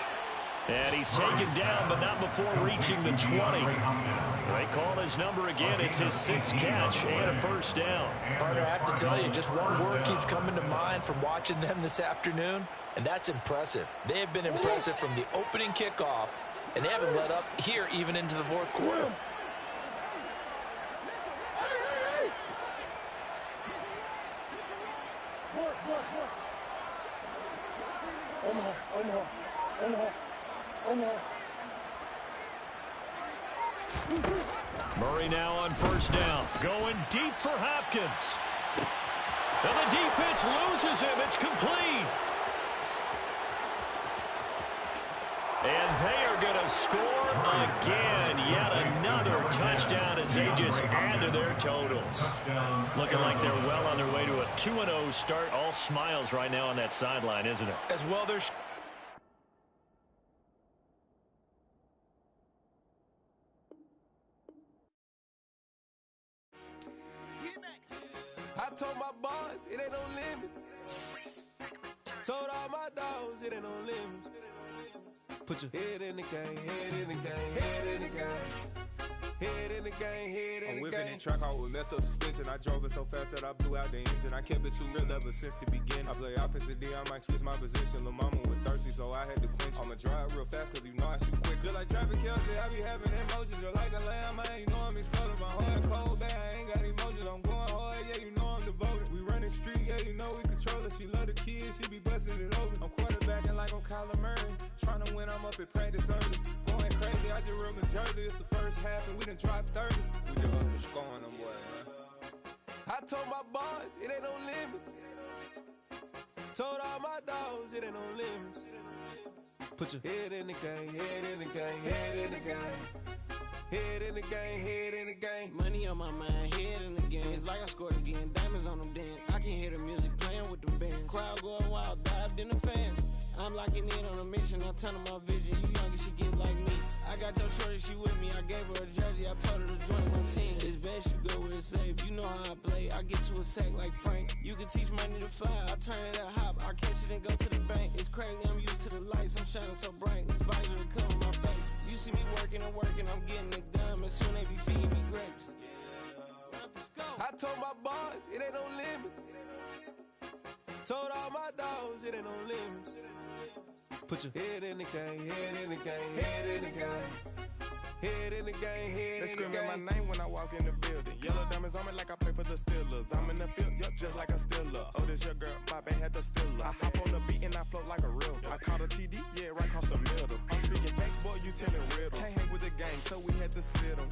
And he's taken down, but not before reaching the 20. They call his number again. It's his 6th catch and a first down. Partner, I have to tell you, just one word keeps coming to mind from watching them this afternoon, and that's impressive. They have been impressive from the opening kickoff, and they haven't let up here even into the fourth quarter. Murray now on first down, going deep for Hopkins. And the defense loses him. It's complete. And they are going to score again. Yet another touchdown as they just add to their totals. Looking like they're well on their way to a 2-0 start. All smiles right now on that sideline, isn't it? As well, there's... I told my boys it ain't no limit. Told all my dogs it ain't no limit. Put your head in the game, head in the game, head in the game. Head in the game, head in the game. I'm whipping and track out with messed up suspension. I drove it so fast that I blew out the engine. I kept it too real ever since the beginning. I play offensive D, I might switch my position. Lil' mama was thirsty, so I had to quench. I'ma drive real fast, cause you know I shoot quick. Just like traffic Kelsey, I be having emotions. Just like a lamb, man, you know I'm exploding. My heart cold, bad, I ain't got emotions. I'm going hard, yeah, you know I'm devoted. We running streets, yeah, you know we control it. She love the kids, she be busting it open. I'm quarterbacking like I'm Kyler Murray. Trying to win, I'm up at practice early. Going crazy, I just rode my jersey. It's the first half and we done dropped 30. We just up to scoring them, boy, man. I told my boys it ain't no limits. Told all my dogs it ain't no limits. Put your head in the game, head in the game, head in the game. Head in the game, head in the game. Money on my mind, head in the game. It's like I scored again, diamonds on them dance. I can hear the music playing with them bands. Crowd going wild, dived in the fans. I'm locking in on a mission, I tell her my vision. You young and she get like me. I got your shorty, she with me. I gave her a jersey, I told her to join my team. It's best you go where it's safe. You know how I play. I get to a sack like Frank. You can teach money to fly. I turn it a hop. I catch it and go to the bank. It's crazy, I'm used to the lights. I'm shining so bright. This visor to cover my face. You see me working and working. I'm getting it done. And soon they be feeding me grapes. I told my boys it ain't no limits. Told all my dogs it ain't no limits. Put your head in the game, head in the game, head in the game. Head in the game, head They in the screaming game. my name when I walk in the building. Yellow diamonds on me like I play for the Steelers. I'm in the field, yup, just like a Steeler. Oh, this your girl, Bobby had the Steeler. I hop on the beat and I float like a river. I caught a TD, yeah, right across the middle. I'm speaking thanks, boy, you telling riddles. Can't hang with the gang, so we had to sit them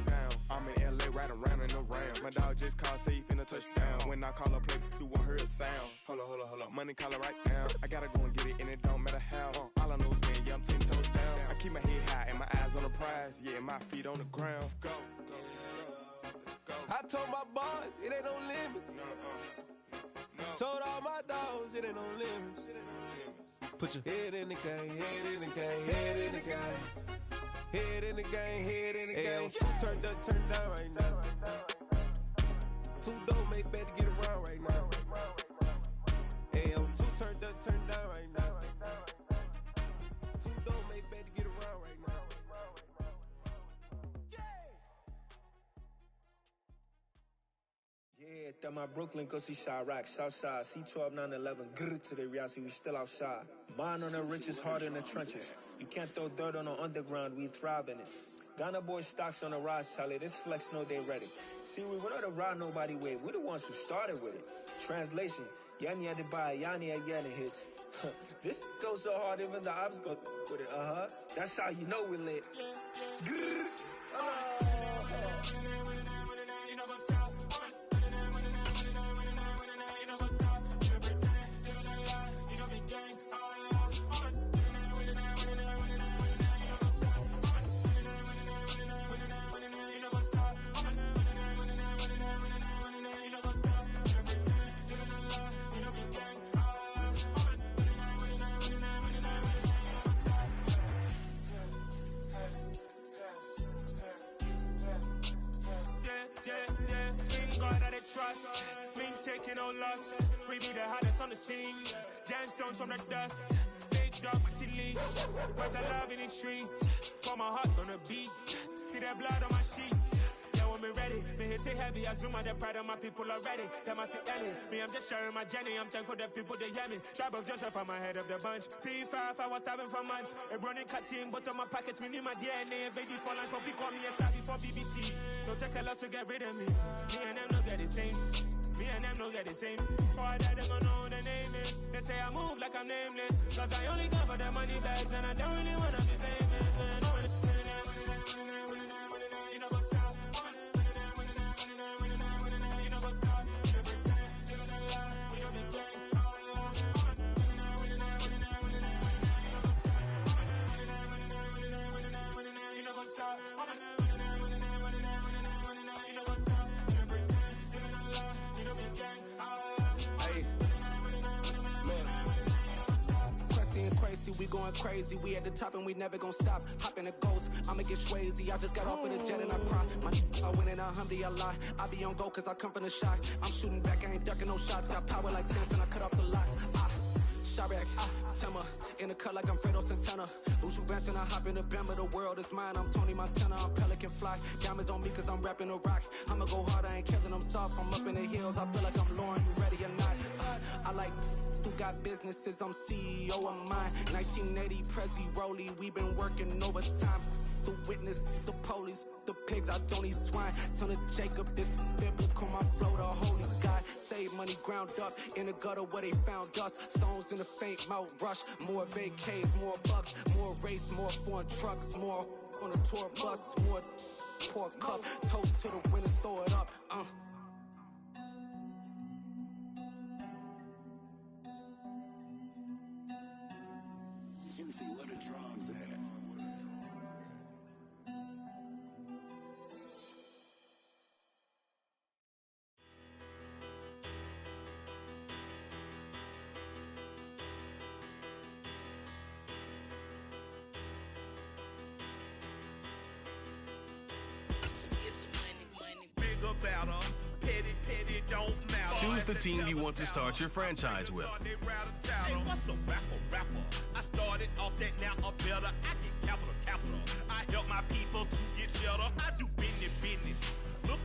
down. I'm in LA, riding around in the round. My dog just called, say he finna touchdown. When I call a play, you won't hear a sound. Hold up, money calling right now. I gotta go and get it, and it don't matter how. All I know is me, yeah, I'm 10 toes down. I keep my head high and my eyes on the prize. Yeah, my feet on the ground. Let's go. I told my boys, it ain't no limits. Told all my dogs, it ain't no limits. Put your head in the game, head in the game, head in the game. Head in the game, head in the game. Two turned up, turned down right now. Two dope make better get around right now. Hey, I'm two turned up, turned down right now. Two dope make better get around right now. Yeah, that my Brooklyn, go see Chirac, Southside, C12, 911, grrr to the reality, we still outside. Mine on the riches, hard in the trenches. You can't throw dirt on the underground, we thrive in it. Ghana boys stocks on the rise, Charlie, this flex know they ready. See, we were not to ride nobody way, we the ones who started with it. Translation, Yanni had to buy, Yanni again hits. This goes so hard, even the ops go with it, That's how you know we lit. Grrr, trust, me taking no loss. We be the hottest on the scene. Gemstones from the dust. Big dog, pretty leash. Where's the love in the streets? Pour my heart on the beat. See that blood on my sheets. Yeah, when me ready, me hit it heavy. I zoom out the pride of my people already. Them I see Ellie. Me, I'm just sharing my journey. I'm thankful the people they hear me. Tribe of Joseph, I'm ahead of the bunch. P5, I was starving for months. A running cutscene, but on my pockets, me need my DNA. Baby for lunch, but we call me a star before BBC. Don't take a lot to get rid of me. Me and them don't get the same. Me and them don't get the same. Boy, that them don't know who the name is. They say I move like I'm nameless. Cause I only come for the money bags and I don't really wanna be famous. You know, go stop. You know, go stop. You know, pretend. You know, the lie. You know, the gang. You know, go stop. We going crazy, we at the top and we never gonna stop. Hop in a ghost, I'ma get swayzy. I just got off of the jet and I cry. I win in a Humvee, I lie. I be on go cause I come from the shot. I'm shooting back, I ain't ducking no shots. Got power like Samson, I cut off the locks. Chirac, Timmer, in the cut like I'm Fredo Santana. Who's you benching? I hop in the Bama, the world is mine. I'm Tony Montana, I'm Pelican Fly. Diamonds on me cause I'm rapping a rock. I'ma go hard, I ain't killing them soft. I'm up in the hills, I feel like I'm Lauren, you ready or not? I like who got businesses, I'm CEO of mine. 1980 Prezi Rolly, we been working overtime. The witness, the police, the pigs, I don't eat swine. Son of Jacob, this biblical, my flow, the holy God. Save money ground up in the gutter where they found us. Stones in the faint mouth rush. More vacays, more bucks, more race, more foreign trucks, more on a tour bus, more pour cup. Toast to the winners, throw it up. Juicy, where the drums at? Choose the team you want to start your franchise with. Hey, what's a rapper? I started off that, now I'm better. I get capital. I help my people to get cheddar. I do business. Look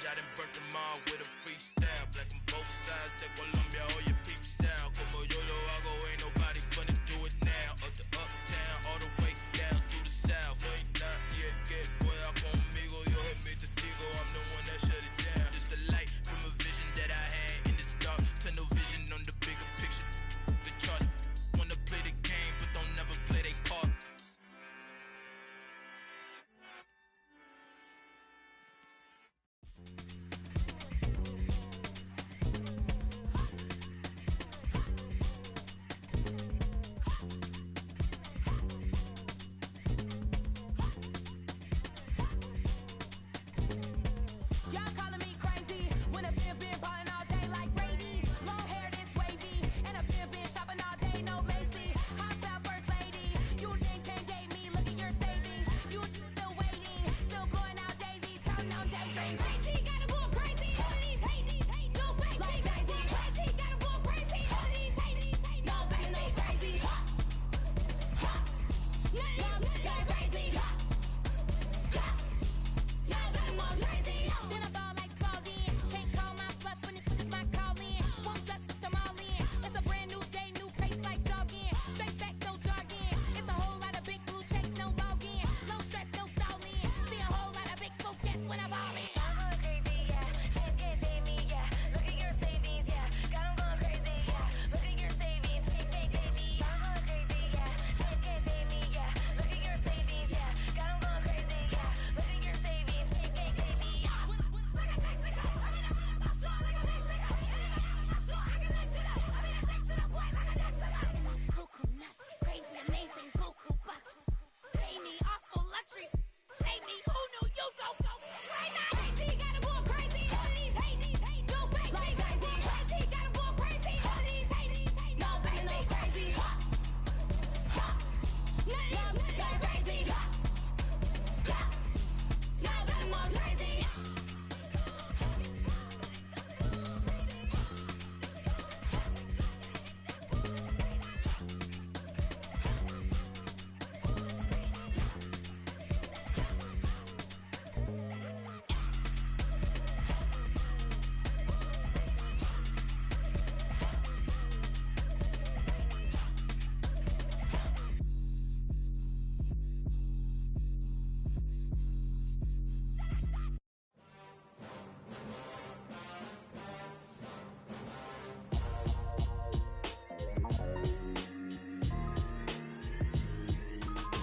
ya done burnt them all with a freestyle. Black on both sides de Colombia, oye peep style. Como yo lo hago, ain't nobody finna do it now. Up to uptown, all the way down through the south. No ain't not yet, get pueda conmigo. Dios es mi testigo, I'm the one that shut it down. Just the light from a vision that I had in the dark. Tunnel vision on the bigger picture. The charts wanna play the game, but don't never play their part. Y'all calling me crazy when a been ballin' all day like Brady. Long hair this wavy, and a been shopping all day, no Macy. How about first lady? You think can't date me? Look at your savings. You still waiting, still blowing out daisies, counting on daydreams. Crazy, gotta go crazy. All of these hate, no crazy. Like crazy, crazy, gotta go crazy. All of these hate, no crazy, no crazy. None of y'all crazy. Y'all got more crazy. Then I ball like Spalding. Can't call my bluff when it is my calling. Won't duck them all in. It's a brand new day, new pace like jogging. Straight facts, no jargon. It's a whole lot of big blue checks, no login. No stress, no stalling. See a whole lot of big forgets when I ball in. I'm going crazy, yeah. Can't date me, yeah. Look at your savings, yeah. Got 'em going crazy, yeah. Look at your savings, can't date me. I'm going crazy, yeah. Can't date me, yeah. Look at your savings, yeah. Got 'em going crazy, yeah. Look at your savings, can't date me. Cuckoo nuts, crazy, amazing, buku bucks. Pay me off for luxury. Save me, who knew you go crazy? Crazy, gotta go crazy. All of these hate, no crazy. Like crazy, crazy, gotta go crazy. All of these hate, no crazy, no crazy. None of y'all crazy. Y'all got more crazy.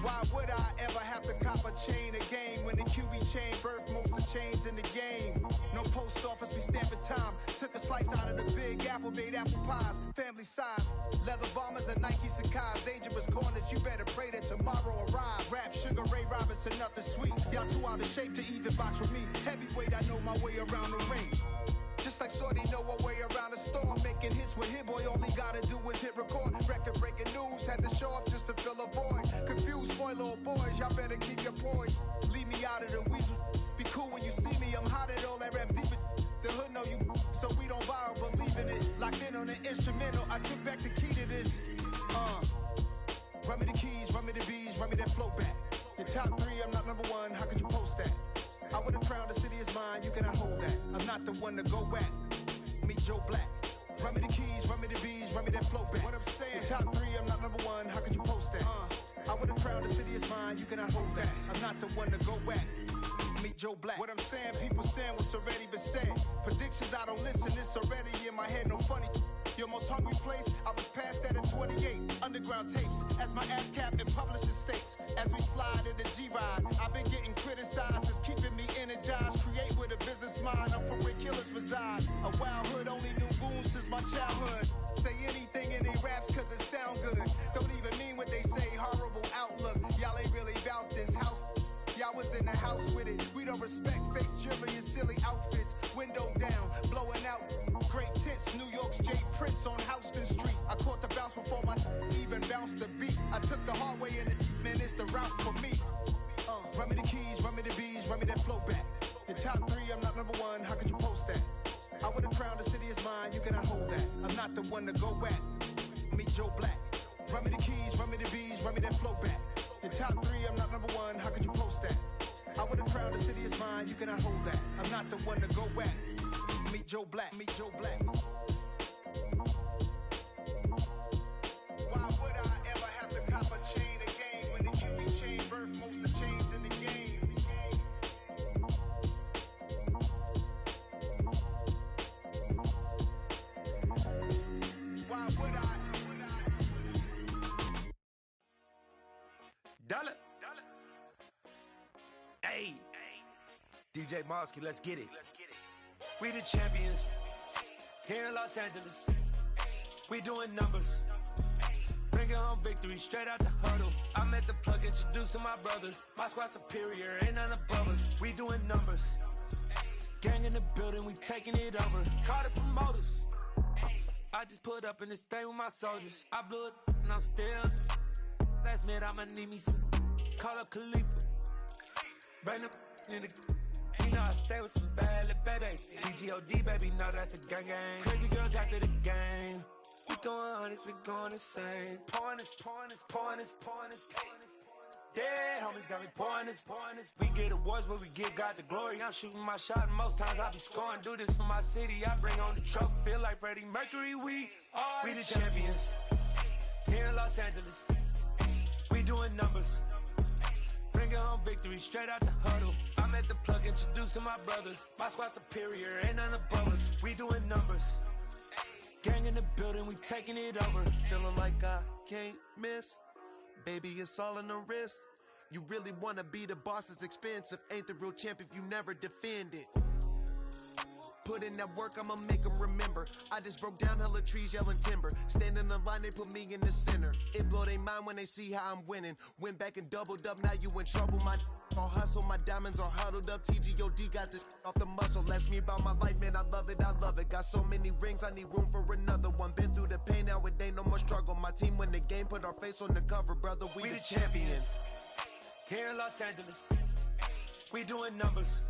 Why would I ever have to cop a chain again when the QB chain birthed most of chains in the game? No post office, we stamping time. Took a slice out of the big apple, made apple pies, family size. Leather bombers and Nike Sacai's. Dangerous corners, you better pray that tomorrow arrives. Rap Sugar Ray Robinson, nothing sweet. Y'all too out of shape to even box with me. Heavyweight, I know my way around the ring. Just like Shorty know her way around the storm. Making hits with Hit Boy, all he gotta do is hit record. Record breaking news, had to show up just to fill a void. Confused boy, little boys, y'all better keep your poise. Leave me out of the weasel. Be cool when you see me, I'm hot at all that rap deep. The hood know you, so we don't borrow, believe in it. Locked in on the instrumental, I took back the key to this. Run me the keys, run me the bees, run me that flow back. Your top three, I'm not number one, how could you post that? I would've crowned the city is mine, you cannot hold that. I'm not the one to go back. Meet Joe Black. Run me the keys, run me the bees, run me that flow back. What I'm saying, your top three, I'm not number one, how could you post that? I would've crowned the city is mine, you cannot hold that. I'm not the one to go back. Meet Joe Black. What I'm saying, people saying what's already been said. Predictions, I don't listen, it's already in my head, no funny. Your most hungry place, I was past that at 28. Underground tapes, as my ass cap in publishing states. As we slide in the G-Ride, I've been getting criticized, it's keeping me energized. Create with a business mind, I'm from where killers reside. A wild hood, only knew goons since my childhood. Say anything in they raps cause it sound good. Don't even mean what they say, horrible outlook. Y'all ain't really about this house. Y'all was in the house with it. We don't respect fake jewelry and silly outfits. Window down, blowing out. Great tits, New York's J. Prince on Houston Street. I caught the bounce before my even bounced the beat. I took the hard way in it, man, it's the route for me. Run me the keys, run me the bees, run me that flow back. Your top three, I'm not number one, how could you post that? I would've crowned the city is mine, you cannot hold that. I'm not the one to go back. Meet Joe Black. Run me the keys, run me the bees, run me that flow back. Your top three, I'm not number one, how could you post that? I would have crowned the city is mine, you cannot hold that. I'm not the one to go at. Meet Joe Black, meet Joe Black. Why would I ever have to cop a chain again when the QB chain birth most of chains in the game? Why would I? Dollar. Hey. DJ Mosky, let's get it. We the champions. Here in Los Angeles. We doing numbers. Bringing home victory straight out the huddle. I'm at the plug, introduced to my brother. My squad superior, ain't none above us. We doing numbers. Gang in the building, we taking it over. Call the promoters. I just put up in this thing with my soldiers. I blew it and I'm still. Last minute I'ma need me some. Call up Khalifa. Bring the in the. You know I stay with some bad little babies. TGOD baby, know that's a gang gang. Crazy girls after the game. We throwing hundreds, we going insane. Pouring this. Dead homies got me pouring this. We get awards, but we give God the glory. I'm shooting my shot, and most times I be scoring. Do this for my city, I bring on the trophy. Feel like Freddie Mercury, we the champions. Here in Los Angeles, we doing numbers. Bringing home victory straight out the huddle. I'm at the plug, introduced to my brother. My squad superior, ain't none above us. We doing numbers. Gang in the building, we taking it over. Feeling like I can't miss. Baby, it's all in the wrist. You really wanna be the boss, it's expensive. Ain't the real champ if you never defend it. Put in that work, I'ma make them remember. I just broke down hella trees, yelling timber. Stand in the line, they put me in the center. It blow their mind when they see how I'm winning. Went back and doubled up, now you in trouble. My all hustle, my diamonds are huddled up. TGOD got this off the muscle. Ask me about my life, man, I love it. Got so many rings, I need room for another one. Been through the pain, now it ain't no more struggle. My team win the game, put our face on the cover, brother. We the champions. Here in Los Angeles, we doing numbers.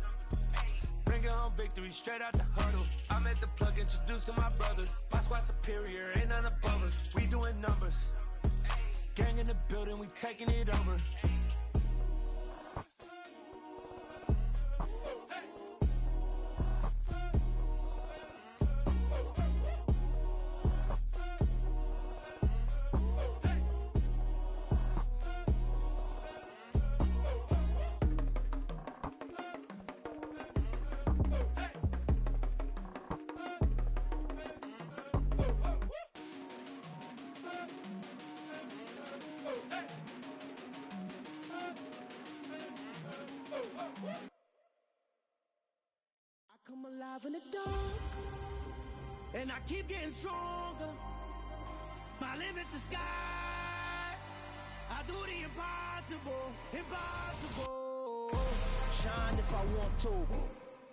Bringing home victory straight out the huddle. I'm at the plug, introduced to my brother. My squad superior, ain't none above us. We doing numbers. Gang in the building, we taking it over. Come alive in the dark, and I keep getting stronger. My limit's the sky. I do the impossible. Shine if I want to.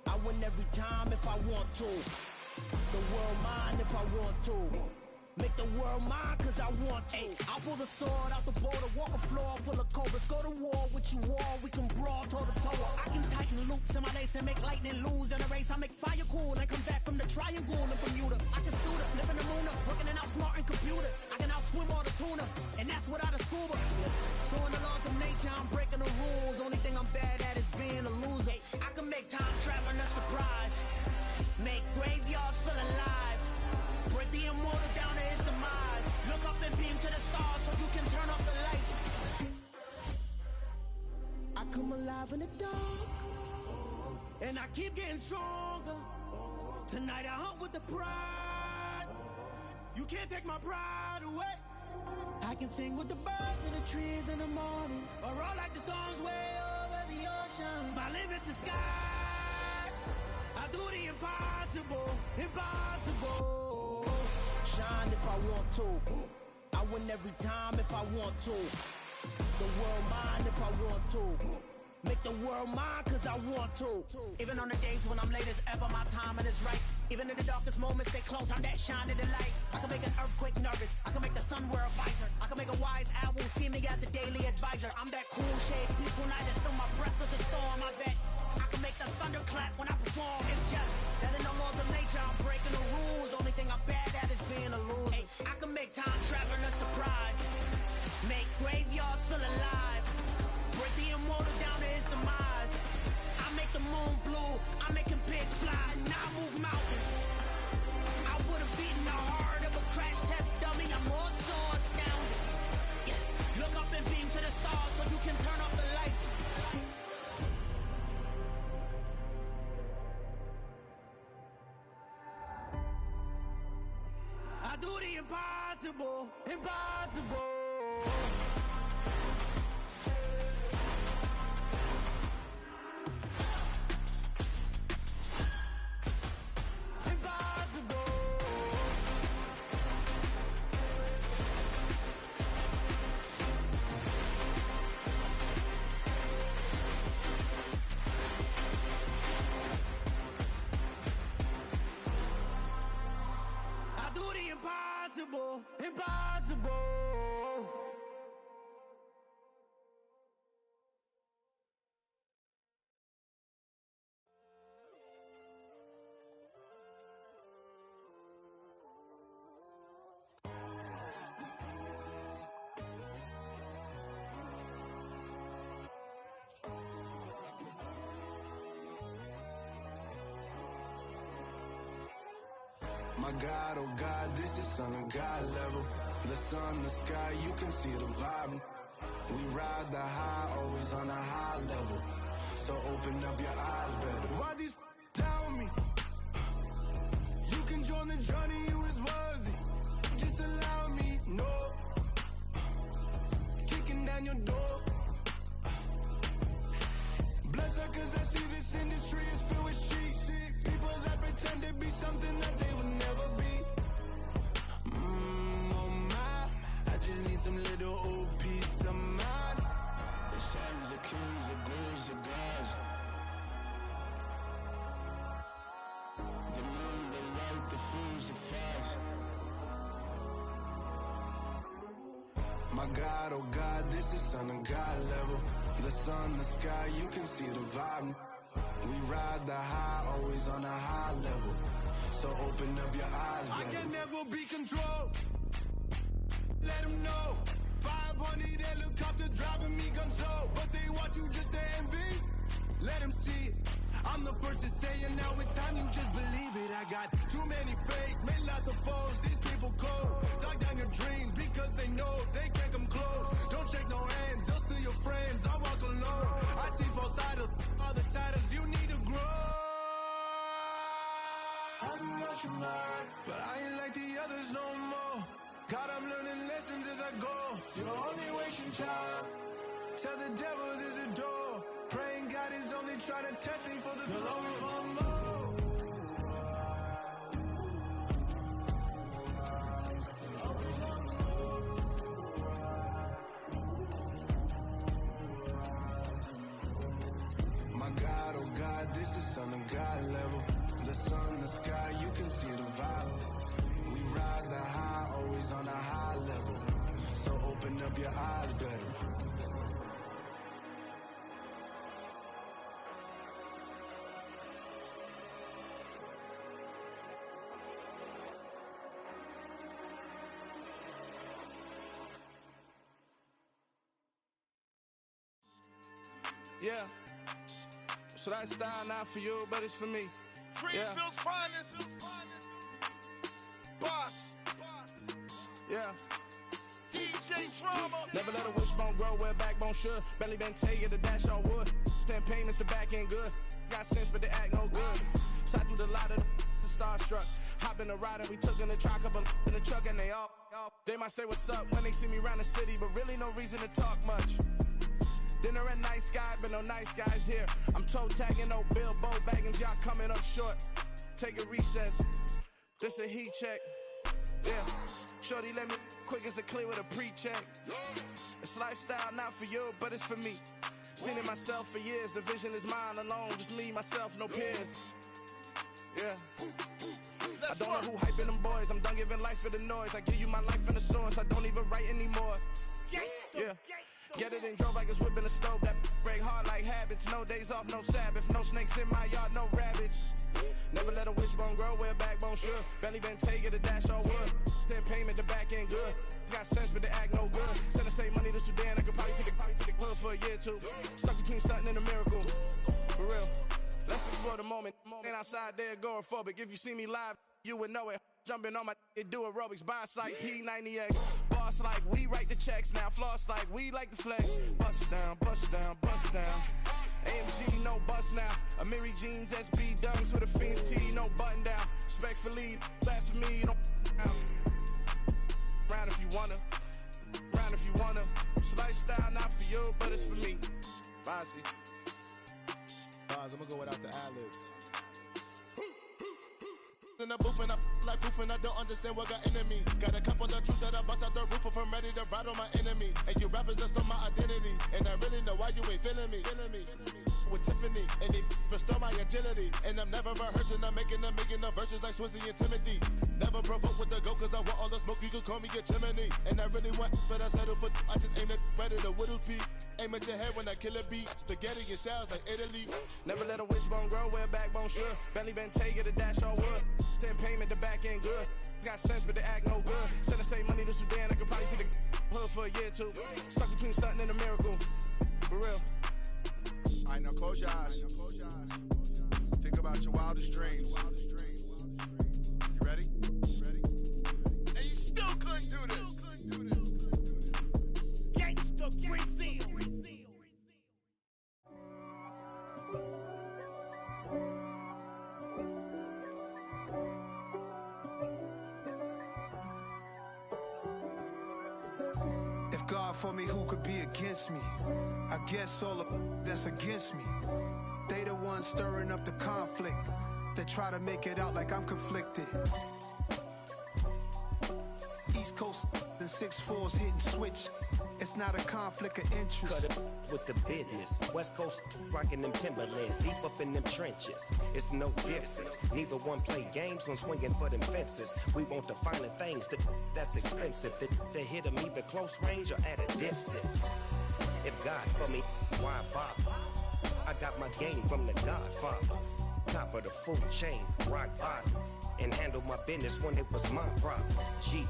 I win every time if I want to. The world mine if I want to. Make the world mine cause I want to. I pull the sword out the border, walk a floor full of cobras. Go to war with you all, we can brawl toe to toe. I can tighten loops in my lace and make lightning lose in a race. I make fire cool and come back from the triangle in Bermuda. I can suit up, live in the moon up, working and outsmarting computers. I can outswim all the tuna, and that's without a scuba. So in the laws of nature, I'm breaking the rules. Only thing I'm bad at is being a loser. I can make time traveling a surprise, make graveyards feel alive. Break the immortal down to his demise. Look up and beam to the stars so you can turn off the lights. I come alive in the dark, and I keep getting stronger. Tonight I hunt with the pride. You can't take my pride away. I can sing with the birds and the trees in the morning, or roll like the storms way over the ocean. My limit's the sky. I do the impossible. Shine if I want to. I win every time if I want to. The world mine if I want to. Make the world mine cause I want to. Even on the days when I'm late as ever, my timing is right. Even in the darkest moments, they close, I'm that shining the light. I can make an earthquake nervous, I can make the sun wear a visor. I can make a wise owl see me as a daily advisor. I'm that cool shade, peaceful night, and still my breath is a storm, I bet. I can make the thunder clap when I perform. It's just that in the laws of nature, I'm breaking the rules. Only thing I'm bad at is being a loser. I can make time traveling a surprise, make graveyards feel alive, break the immortal down to his demise. moon blue. I'm making pigs fly, now I move mountains. I would have beaten the heart of a crash test dummy. I'm more so astounded. Yeah. Look up and beam to the stars so you can turn off the lights. I do the impossible, impossible. Impossible, impossible. My God, oh God, this is Son of God level. The sun, the sky, you can see the vibe. We ride the high, always on a high level. So open up your eyes better. Why these down me? You can join the journey, you is worthy. Just allow me, no. Kicking down your door. Bloodsuckers, I see this industry is filled with sheep. People that pretend to be something that they would never be. Oh my, I just need some little old peace of mind. The sons of kings, the bulls, the gods. The moon, the light, the fools, the facts. My God, oh God, this is Son of God level. The sun, the sky, you can see the vibe. We ride the high, always on a high level. So open up your eyes, baby. I can never be controlled. Let them know. 500 helicopters driving me gonzo. But they watch you just to envy. Let them see it. I'm the first to say it, now it's time you just believe it. I got too many fakes, made lots of foes. These people cold. Talk down your dreams because they know they can't come close. Don't shake no hands, they'll steal your friends. I walk alone. I see false idols, other titles, you need to grow. I be lost your mind, but I ain't like the others no more. God, I'm learning lessons as I go. You're only wasting time. Tell the devil there's a door. Praying God is only trying to test me for the glory for more. My God, oh God, this is Son of God level. The sun, the sky, you can see the vibe. We ride the high, always on a high level. So open up your eyes better. Yeah. So that style not for you, but it's for me. Greenfield's finest. Boss. Yeah. DJ Drama. Never let a wishbone grow where a backbone should. Belly been taking the dash on wood. 10 payments, the back end good. Got sense, but they act no good. Shot through the lot of the starstruck. Hop in the ride and we took in the truck, couple in the truck and they all. They might say what's up when they see me around the city, but really no reason to talk much. Dinner at Nice Guy, but no nice guys here. I'm toe tagging, no Bilbo baggins, y'all coming up short. Take a recess, this a heat check. Yeah, shorty let me quick as a clear with a pre-check. It's lifestyle not for you, but it's for me. Seen it myself for years, the vision is mine alone. Just me, myself, no peers. Yeah. I don't know who hyping them boys. I'm done giving life for the noise. I give you my life in the source. I don't even write anymore. Yeah. Get it and drove like it's whipping a stove. That break hard like habits. No days off, no Sabbath. No snakes in my yard, no rabbits. Never let a wishbone grow where a backbone should. Belly been taking the dash on wood. 10 payment, the back end good. Got sense, but they act no good. Send the same money to Sudan. I could probably feed the hood for a year or two. Stuck between stunting and a miracle. For real. Let's explore the moment. Ain't outside there agoraphobic. If you see me live, you would know it. Jumping on my do aerobics, boss like P90X. Boss like we write the checks now. Floss like we like the flex. Bust down, bust down, bust down. AMG, no bust now. Amiri jeans, SB dunks with a Fiends tee, no button down. Respectfully, blasphemy, you don't out. Round if you wanna, round if you wanna. It's lifestyle, not for you, but it's for me. Bossy. I'm gonna go without the ad-libs. In the booth and I like proof and I don't understand what got into me. Got a couple of truths that I bust out the roof if I'm ready to ride on my enemy. And you rappers just stole my identity. And I really know why you ain't feeling me. With Tiffany, and they restore my agility. And I'm never rehearsing, I'm making the verses like Swizzy and Timothy. Never provoke with the go, cause I want all the smoke, you can call me a chimney. And I really want, but I settle for, I just aim it better the Whittles peak. Aim at your head when I kill a beat. Spaghetti and shells like Italy. Never let a wishbone grow where a backbone should. Bentley Bentayga, the dash all wood. 10 payment, the back end good. Got sense, but the act no good. Send the same money to Sudan, I could probably see the hood for a year or two. Stuck between stunting and a miracle. For real. Alright, now close your eyes. Think about your wildest dreams. You ready? And you still couldn't do this. Gangsta Brazil. If God for me, who could be against me? I guess all of that's against me. They the ones stirring up the conflict. They try to make it out like I'm conflicted. East Coast and 6'4s hitting switch. It's not a conflict of interest. Cut it with the business. West Coast rocking them Timberlands, deep up in them trenches. It's no difference. Neither one play games when swinging for them fences. We want the finer things that's expensive. They hit them either close range or at a distance. If God for me, why bother? I got my game from the Godfather. Top of the food chain, rock bottom. And handle my business when it was my problem. G.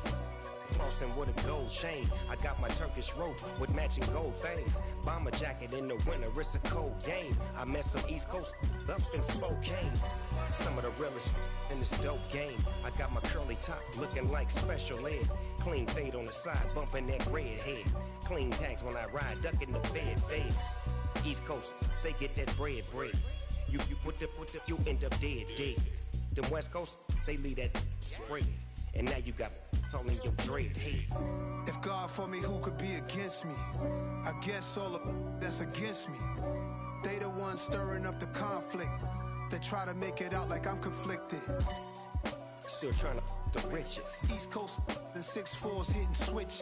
Flossing with a gold chain. I got my Turkish rope with matching gold things. Bomber jacket in the winter, it's a cold game. I met some East Coast up in Spokane. Some of the realest in this dope game. I got my curly top looking like special ed. Clean fade on the side, bumping that red head. Clean tags when I ride, ducking the feds. East Coast, they get that bread. You put the, you end up dead. Them West Coast, they leave that spread. And now you got calling your dread head. If God for me, who could be against me? I guess all of that's against me. They the ones stirring up the conflict. They try to make it out like I'm conflicted. Still trying to the riches. East Coast and 6'4s hitting switch.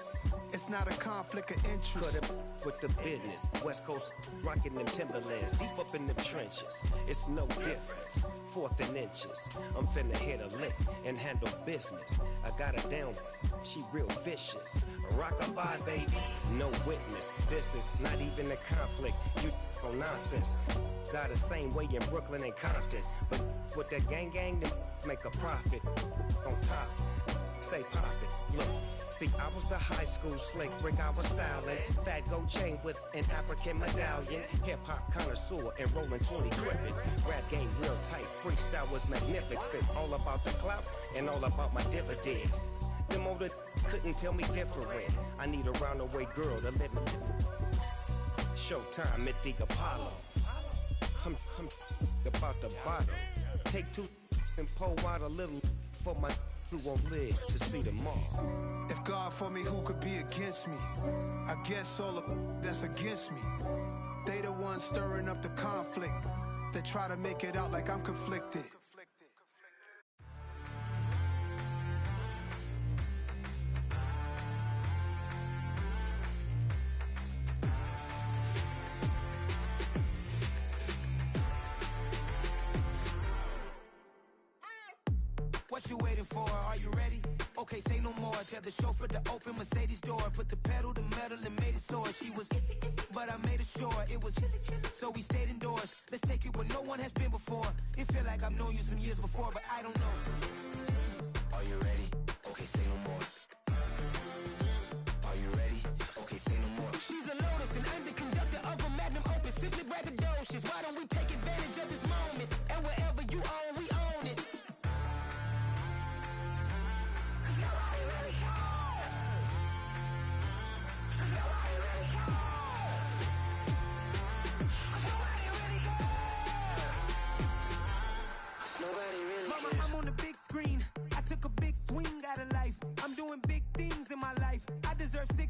It's not a conflict of interest. Cut it with the business. West Coast rocking them Timberlands, deep up in them trenches. It's no difference. 4th and inches. I'm finna hit a lick and handle business. I got her down, she real vicious. Rockabye, baby, no witness. This is not even a conflict. You on nonsense. Got the same way in Brooklyn and Compton. But with that gang, then make a profit. On top, stay poppin'. Look. See, I was the high school slick brick, I was styling. Fat gold chain with an African medallion. Hip-hop connoisseur and rolling 20 crippin'. Rap game real tight, freestyle was magnificent. All about the clout and all about my dividends. Them older couldn't tell me different. I need a roundaway girl to let me. Showtime at the Apollo. I'm about the bottom. Take 2 and pour out a little for my who won't live to see tomorrow. If God for me, who could be against me? I guess all of that's against me. They the ones stirring up the conflict. They try to make it out like I'm conflicted. What you waiting for? Are you ready? Okay, say no more. Tell the chauffeur to open Mercedes door. Put the pedal to metal and made it soar. She was, but I made it sure it was. So we stayed indoors. Let's take it where no one has been before. It feel like I've known you some years before, but I don't know. Are you ready? Okay, say no more. Are you ready? Okay, say no more. She's a Lotus and I'm the conductor of a magnum opus. Simply braggadocious. Why don't we take advantage of this moment?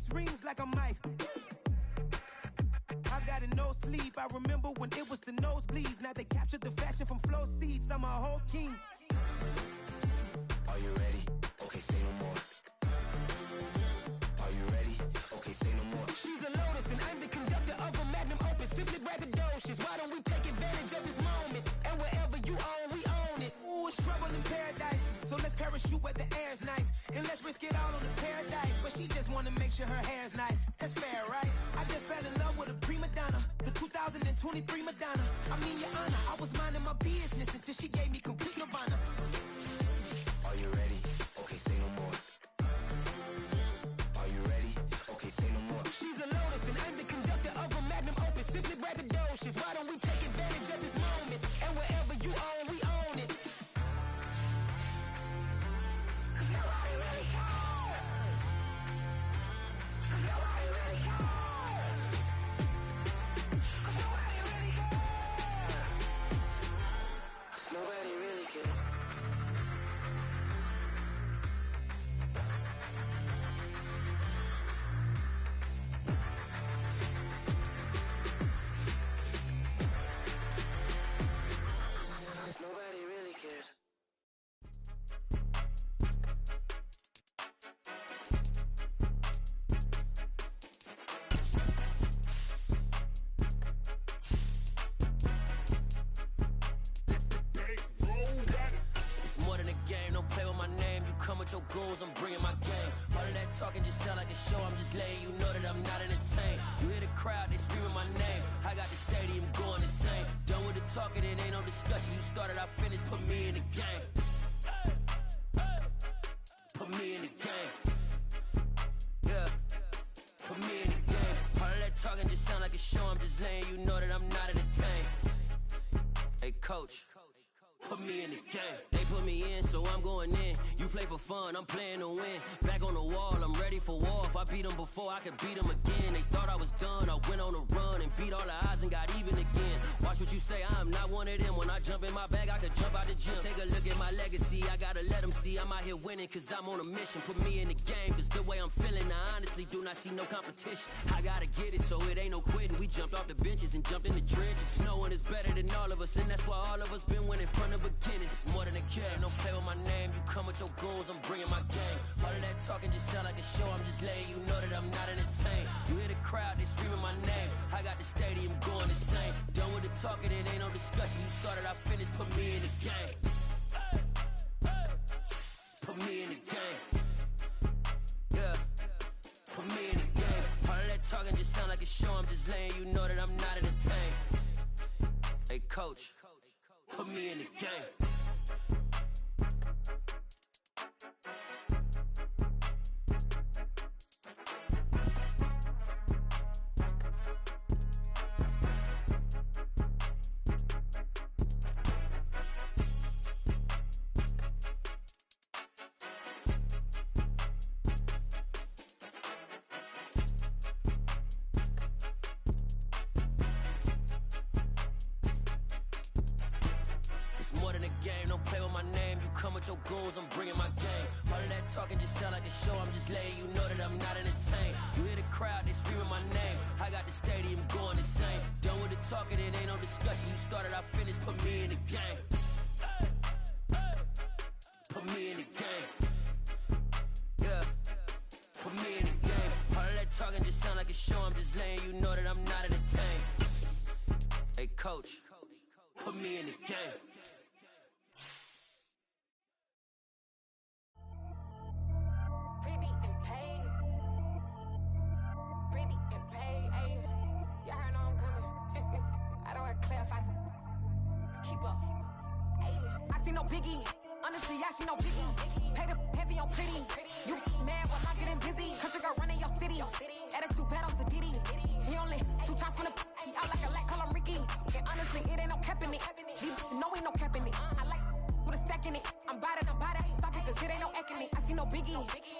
6 rings like a mic. I got it no sleep. I remember when it was the nosebleeds. Now they captured the fashion from flow seats. I'm a whole king. Are you ready? Okay, say no more. Are you ready? Okay, say no more. She's a lotus and I'm the conductor of a magnum opus. Simply braggadocious. Why don't we take advantage of this moment? And wherever you own, we own it. Ooh, it's trouble in paradise. So let's parachute where the air's nice. And let's risk it all on the paradise. But she just wanna make sure her hair's nice. That's fair, right? I just fell in love with a prima donna. The 2023 Madonna. I mean, your honor, I was minding my business until she gave me complete nirvana. Are you ready? Okay, say no more. Are you ready? Okay, say no more. She's a lotus and I'm the conductor of a magnum opus. Simply braggadocious. Why don't we take advantage of this moment? And wherever you own, we own it. Nobody really cares. Nobody really cares. Nobody really cares. Nobody really cares. Nobody really cares. It's more than a game, don't play with my name. You come with your goals, I'm bringing my game. All of that talking just sound like a show, I'm just letting you know that I'm not entertained. You hear the crowd, they screaming my name. I got the stadium going insane. Done with the talking, it ain't no discussion. You started, I finished, put me in the game. Put me in the game. Yeah, put me in the game. All of that talking just sound like a show, I'm just letting you know that I'm not entertained. Hey coach, put me in the game. They put me in, so I'm going in. You play for fun, I'm playing to win. Back on the wall, I'm ready for war. If I beat them before, I could beat them again. They thought I was done, I went on a run and beat all the odds and got even again. Watch what you say, I'm not one of them. When I jump in my bag, I could jump out the gym. Take a look at my legacy, I gotta let them see I'm out here winning, cause I'm on a mission. Put me in the game, cause the way I'm feeling, I honestly do not see no competition. I gotta get it, so it ain't no quitting. We jumped off the benches and jumped in the trenches. No one is better than all of us, and that's why all of us been winning from the beginning. It's more than a game, don't play with my name. You come with your goons, I'm bringing my game. All of that talking just sound like a show, I'm just letting you know that I'm not entertained. You hear the crowd, they screaming my name. I got the stadium going insane. Done with the talking, it ain't no discussion. You started, I finished, put me in the game. Put me in the game. Yeah, put me in the game. All of that talking just sound like a show, I'm just letting you know that I'm not entertained. Hey coach, put me in the game. Your goals, I'm bringing my game. All of that talking just sound like a show, I'm just letting you know that I'm not entertained. You hear the crowd, they screaming my name. I got the stadium going insane. Done with the talking, it ain't no discussion. You started, I finished, put me in the game. Put me in the game. Yeah, put me in the game. All of that talking just sound like a show, I'm just letting you know that I'm not entertained. Hey coach, put me in the game. Pretty and paid. Pretty and paid, ayy. Y'all heard know I'm coming. I don't want to clarify. Keep up. Ayy. I see no biggie. Honestly, I see no biggie. Pay the heavy on pretty. You mad while I'm getting busy. Country girl running your city. Attitude bad on Sadidi. He only 2 times from the out like a lack, call him Ricky. And honestly, it ain't no cap in it. These know ain't no cap in it. I like with a stack in it. I'm bout it. Stop it, cause it ain't no eck in it. I see no biggie.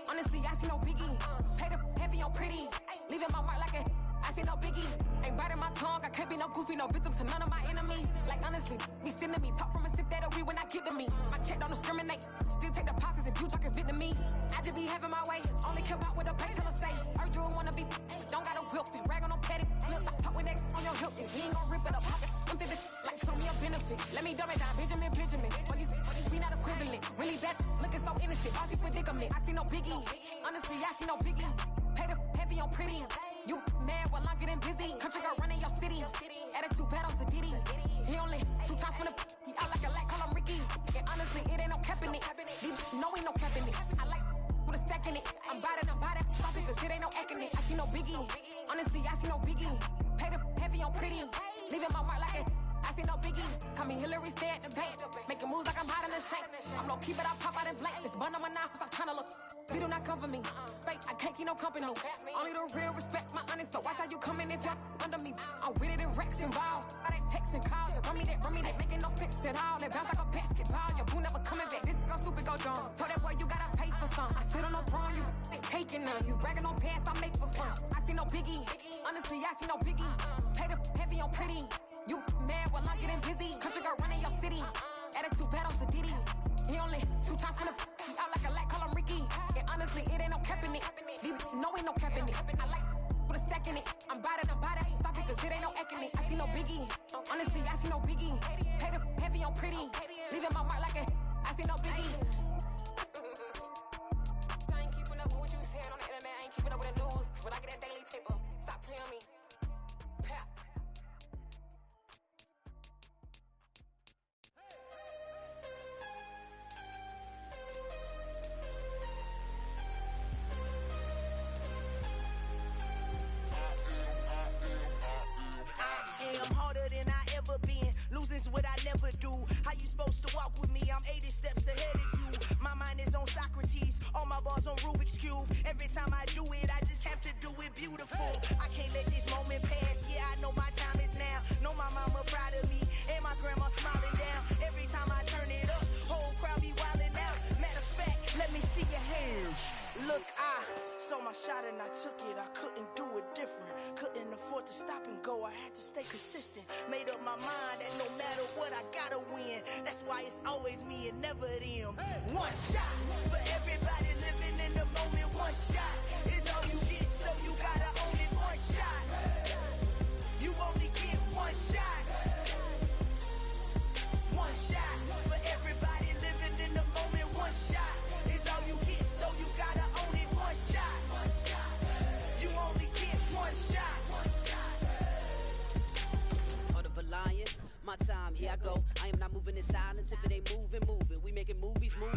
Honestly, I see no biggie. Pay the heavy on pretty. Leaving my mark like a. I see no biggie. Ain't biting my tongue, I can't be no goofy, no victim to none of my enemies. Like honestly, be sending me, talk from a stick that'll be when I get to me. My check don't discriminate, still take deposits if you talking Vietnamese. I just be having my way, only come out with a painkiller say. Heard you wanna be, don't gotta whip it, rag on no petty flips. I talk with that on your hip, and he ain't gon' rip it up. I'm thinking like show me a benefit. Let me dumb it down, Benjamin. For these we not equivalent. Really bad, looking so innocent. Bossy predicament. I see no biggie. Honestly, I see no biggie. Pay the heavy on pretty. You mad while I'm getting busy. Country girl running your city. Attitude bad on Diddy. He only 2 times from the he out like a light, call him Ricky. And honestly, it ain't no cap in it. No, ain't no cap in it. I like with a stack in it. I'm bad, stop it, cause it ain't no acting it. I see no biggie. Honestly, I see no biggie. Pay the heavy on pretty. Leaving my mark like it. I see no biggie. Call me Hillary, stay at the bank. Making moves like I'm hot in the shank. I'm low key, but I pop out in blank. This bun on my knife, I'm trying to look. They do not cover me. Fake, I can't keep no company. Only the real respect my honest. So watch how you coming if you're under me. I'm with it and Rex involved. I they texting calls. Run me that, making no sense at all. They bounce like a basketball. Your boo never coming back. This go stupid, go dumb. Told that boy you gotta pay for some. I sit on no throne, you they taking none. You bragging on past, I make for fun. I see no biggie. Honestly, I see no biggie. Pay the heavy on pretty. You mad while I'm getting busy. Country girl running your city. Attitude bad on Diddy. He only 2 times from the he out like a light, call him Ricky. And honestly, it ain't no cap in it. No, ain't no cap in it. I like with a stack in it. I'm bad, stop it, cause it ain't no acting it. I see no biggie. Honestly, I see no biggie. Pay the heavy on pretty. Leaving my mark like a I see no biggie. I ain't keeping up with what you saying on the internet. I ain't keeping up with the news. When I get that daily paper, stop playing on me. Pap. I'm harder than I ever been. Losing's what I never do. How you supposed to walk with me? I'm 80 steps ahead of you. My mind is on Socrates. All my bars on Rubik's Cube. Every time I do it, I just have to do it beautiful. I can't let this moment pass. Yeah, I know my time is now. Know my mama proud of me. And my grandma smiling down. Every time I turn it up, whole crowd be wildin' out. Matter of fact, let me see your hands. Look, I saw my shot and I took it. I couldn't do it different. Couldn't afford to stop and go. I had to stay consistent. Made up my mind that no matter what, I gotta win. That's why it's always me and never them. One shot for everybody living in the moment. One shot is all you get, so you gotta own it. One shot. You only get one shot. One shot for everybody living in the moment. One shot is all you get, so you gotta own it. One shot. You only get one shot. Order for lion, my time, here I go. I am not moving in silence. If it ain't moving, moving. We making movies, moving.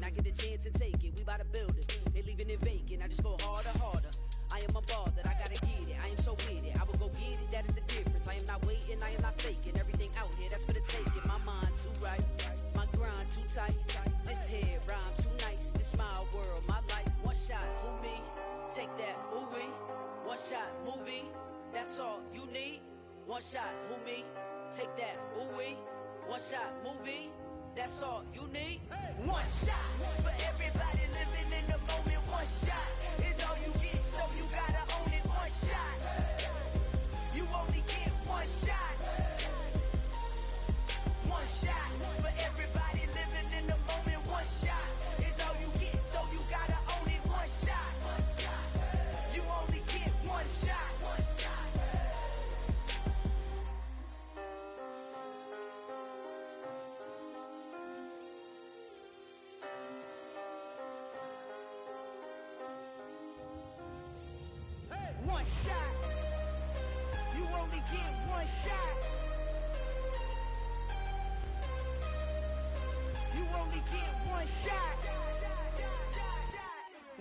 I get the chance and take it. We bout to build it. They leaving it vacant. I just go harder. I am a ball that I gotta get it. I am so with it. I will go get it. That is the difference. I am not waiting. I am not faking. Everything out here, that's for the taking. My mind too right. My grind too tight. This head rhyme too nice. This my world, my life. One shot, who me? Take that, ooh-wee. One shot, movie. That's all you need. One shot, who me? Take that, ooh-wee. One shot, movie. That's all you need. One shot for everybody living in the moment. One shot is all you get, so you gotta own it. One shot. You only get one shot. One shot for everybody living in the moment. One shot is all you get, so you gotta own it. One shot. You only get one shot. One shot. You only get one shot. You only get one shot.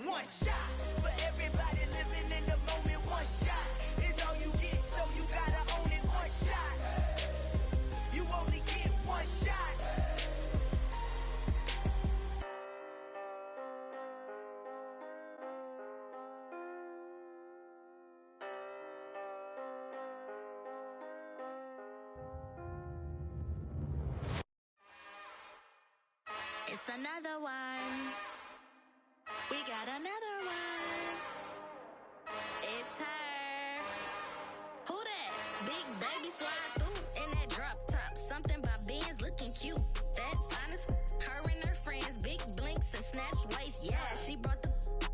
One shot for everybody living in the moment. One shot is all you get, so you gotta own it. One shot. You only get one shot. It's another one. We got another one. It's her. Baby slide through in that drop top. Something by Benz looking cute. That's honest. Her and her friends, big blinks and snatch waist. Yeah, she brought the.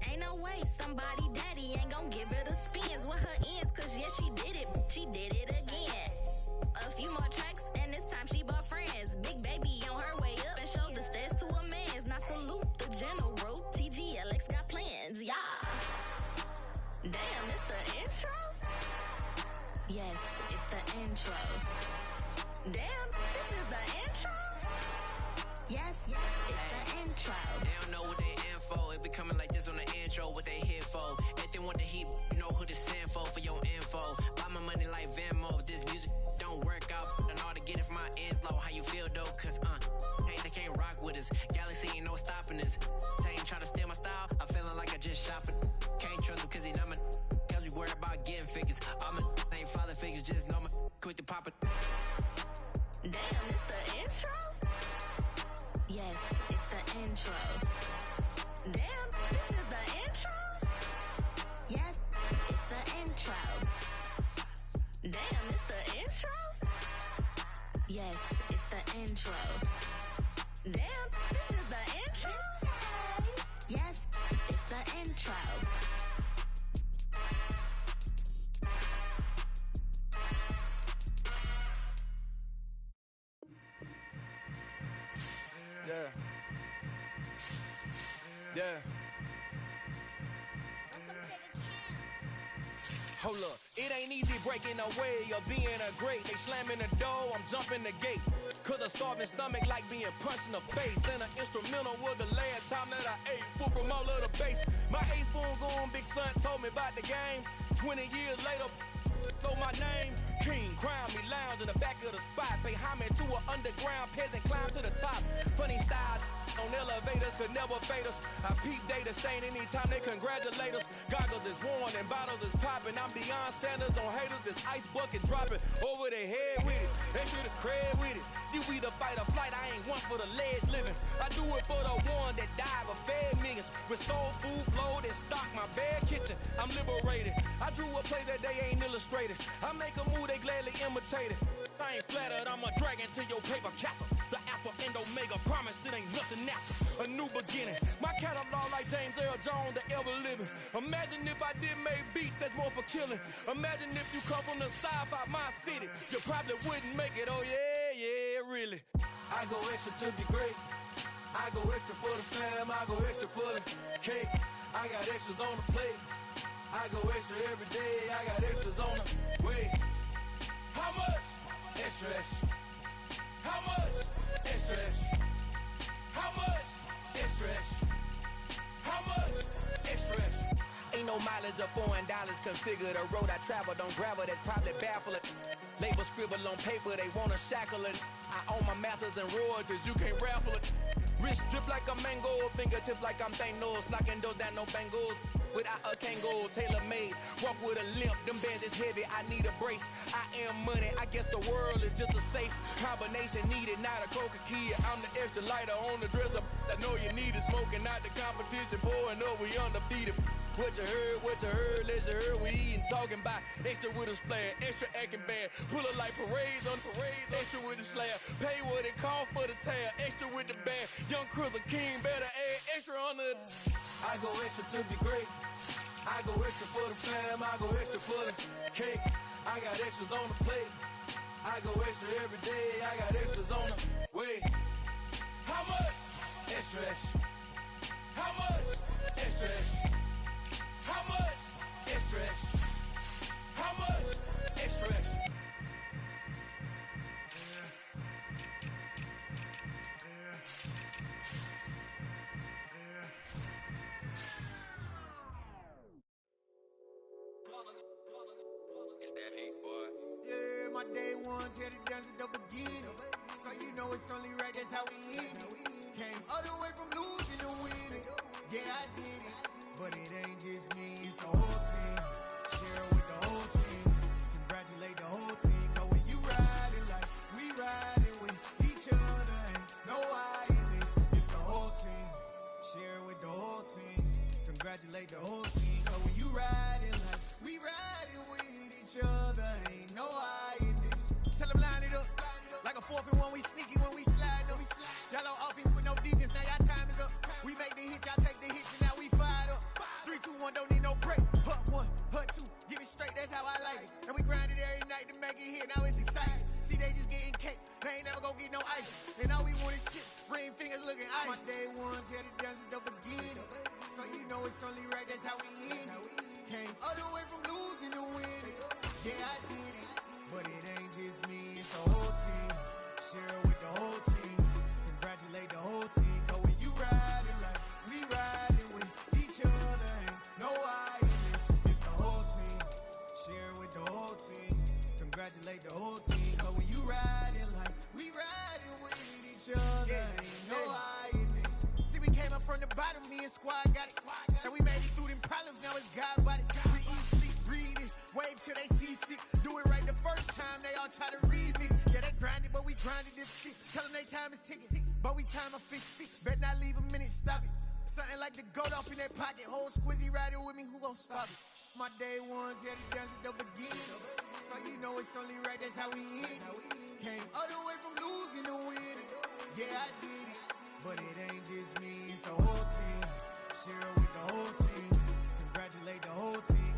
Ain't no way somebody daddy ain't gon' give her the spins with her ends. Cause yeah, she did it. She did it again. A few more tracks and this time she bought friends. Big baby on her way up and showed the stairs to a man's. Now salute the general. TGLX got plans, yeah. Damn, it's the intro? Yes, it's the intro. Damn, this is the intro? Yes, it's the intro. They don't know what they in for. If we coming like this on the intro, what they here for? If they want the heat, know who to send for your info. Buy my money like Venmo. If this music don't work out, and all to get it from my ends low. How you feel though? Cause hey, they can't rock with us. Galaxy ain't no stopping us. They ain't trying to steal my style. I'm feeling like I just shot for. Can't trust them cause they numb. Cause we worried about getting figures. All my ain't father figures, just know my quick to pop it. Damn, it's the intro? Yes, it's the intro. Damn, this is the intro? Yes, it's the intro. Damn, it's the intro? Yes, it's the intro. Damn, this is the intro? Yes, it's the intro. Yeah. Hold up, it ain't easy breaking away or being a great. They slamming the door, I'm jumping the gate. Cause a starving stomach like being punched in the face. And an instrumental was the last time that I ate. Food from all of the bass. My A-spoon goon, big son told me about the game. 20 years later, know my name. King, crown me, lounge in the back of the spot. Pay homage to an underground peasant, climb to the top. Funny style on elevators could never fade us. I peep data stain anytime they congratulate us. Goggles is worn and bottles is popping. I'm beyond Sanders on haters, this ice bucket dropping over their head with it. They should have cred with it. You either fight or flight, I ain't one for the ledge living. I do it for the one that died but fed millions. With soul food, flowed and stock my bare kitchen. I'm liberated. I drew a play that they ain't illustrated. I make a move, they gladly imitate it. I ain't flattered, I'm a dragon to your paper castle. The Alpha and Omega, promise it ain't nothing else. A new beginning. My catalog like James Earl Jones, the ever living. Imagine if I did make beats that's more for killing. Imagine if you come from the side by my city. You probably wouldn't make it, oh yeah, really. I go extra to be great. I go extra for the fam, I go extra for the cake. I got extras on the plate. I go extra every day, I got extras on the way. How much? Extra, extra. How much? Extra, extra. How much? Extra, extra. How much? Extra, extra. Ain't no mileage of $4 configure the road I travel. Don't gravel that probably baffle it. Label scribble on paper, they wanna shackle it. I own my masters and royalties, you can't raffle it. Wrist drip like a mango, fingertips like I'm Thanos. Knocking those down, no bangles. Without a Kango, tailor-made. Walk with a limp, them bands is heavy, I need a brace. I am money, I guess the world is just a safe combination needed, not a coca key. I'm the extra lighter on the dresser. I know you need it, smoking out the competition, pouring up, we undefeated. What you heard, let's hear we eatin', talking about extra with a splash, extra acting bad, pull it like parades on parades, extra with the slab, pay what it cost for the tab, extra with the bag, young Chris a king, better add extra on the. I go extra to be great, I go extra for the fam, I go extra for the cake, I got extras on the plate, I go extra every day, I got extras on the way. How much? Extra, extra. How much? Extra, extra. How much? Extra, extra. How much? Extra, extra. It's that hate, boy. Yeah, my day ones here to dance at the beginning. So you know it's only right, that's how we end it. Came all the way from losing to winning. Yeah, I did it. But it ain't just me, it's the whole team. Share it with the whole team. Congratulate the whole team. Cause when you riding like we riding with each other, ain't no hiding. It's the whole team. Share it with the whole team. Congratulate the whole team. Cause when you riding like we riding with each other, ain't no hiding. tell them line it up. Like a 4th and 1, we sneaky when we slide up. Yellow offense with no defense, now y'all time is up. We make the hits, y'all take the hits, and now we fired up. 3, 2, 1, don't need no break. Hut 1, hut 2, give it straight, that's how I like it. And we grind it every night to make it hit, now it's exciting. See, they just getting cake, they ain't never gonna get no ice. And all we want is chips, ring fingers looking ice. My day ones had it done since the beginning. So you know it's only right, that's how we end it. Came all the way from losing to winning. Yeah, I did it, but it ain't just me, it's the whole team. Share it with the whole team. Congratulate the whole team. Cause when you riding like we riding with each other, ain't no I in this. It's the whole team. Share it with the whole team. Congratulate the whole team. Cause when you riding like we riding with each other, ain't no I in this. See, we came up from the bottom, me and squad got it. And we made it through them problems, now it's God body. We eat, sleep, breathe this. Wave till they see sick. Do it right the first time, they all try to remix. Yeah, they grinded, but we grinded this fit. Tell them they time is ticking, but we time a fish fit. Bet not leave a minute, stop it. Something like the goat off in their pocket. Whole squizzy riding with me, who gon' stop it? My day ones, yeah, they done since the beginning. So you know it's only right, that's how we end it. Came all the way from losing to winning. Yeah, I did it, but it ain't just me, it's the whole team. Share it with the whole team. Congratulate the whole team.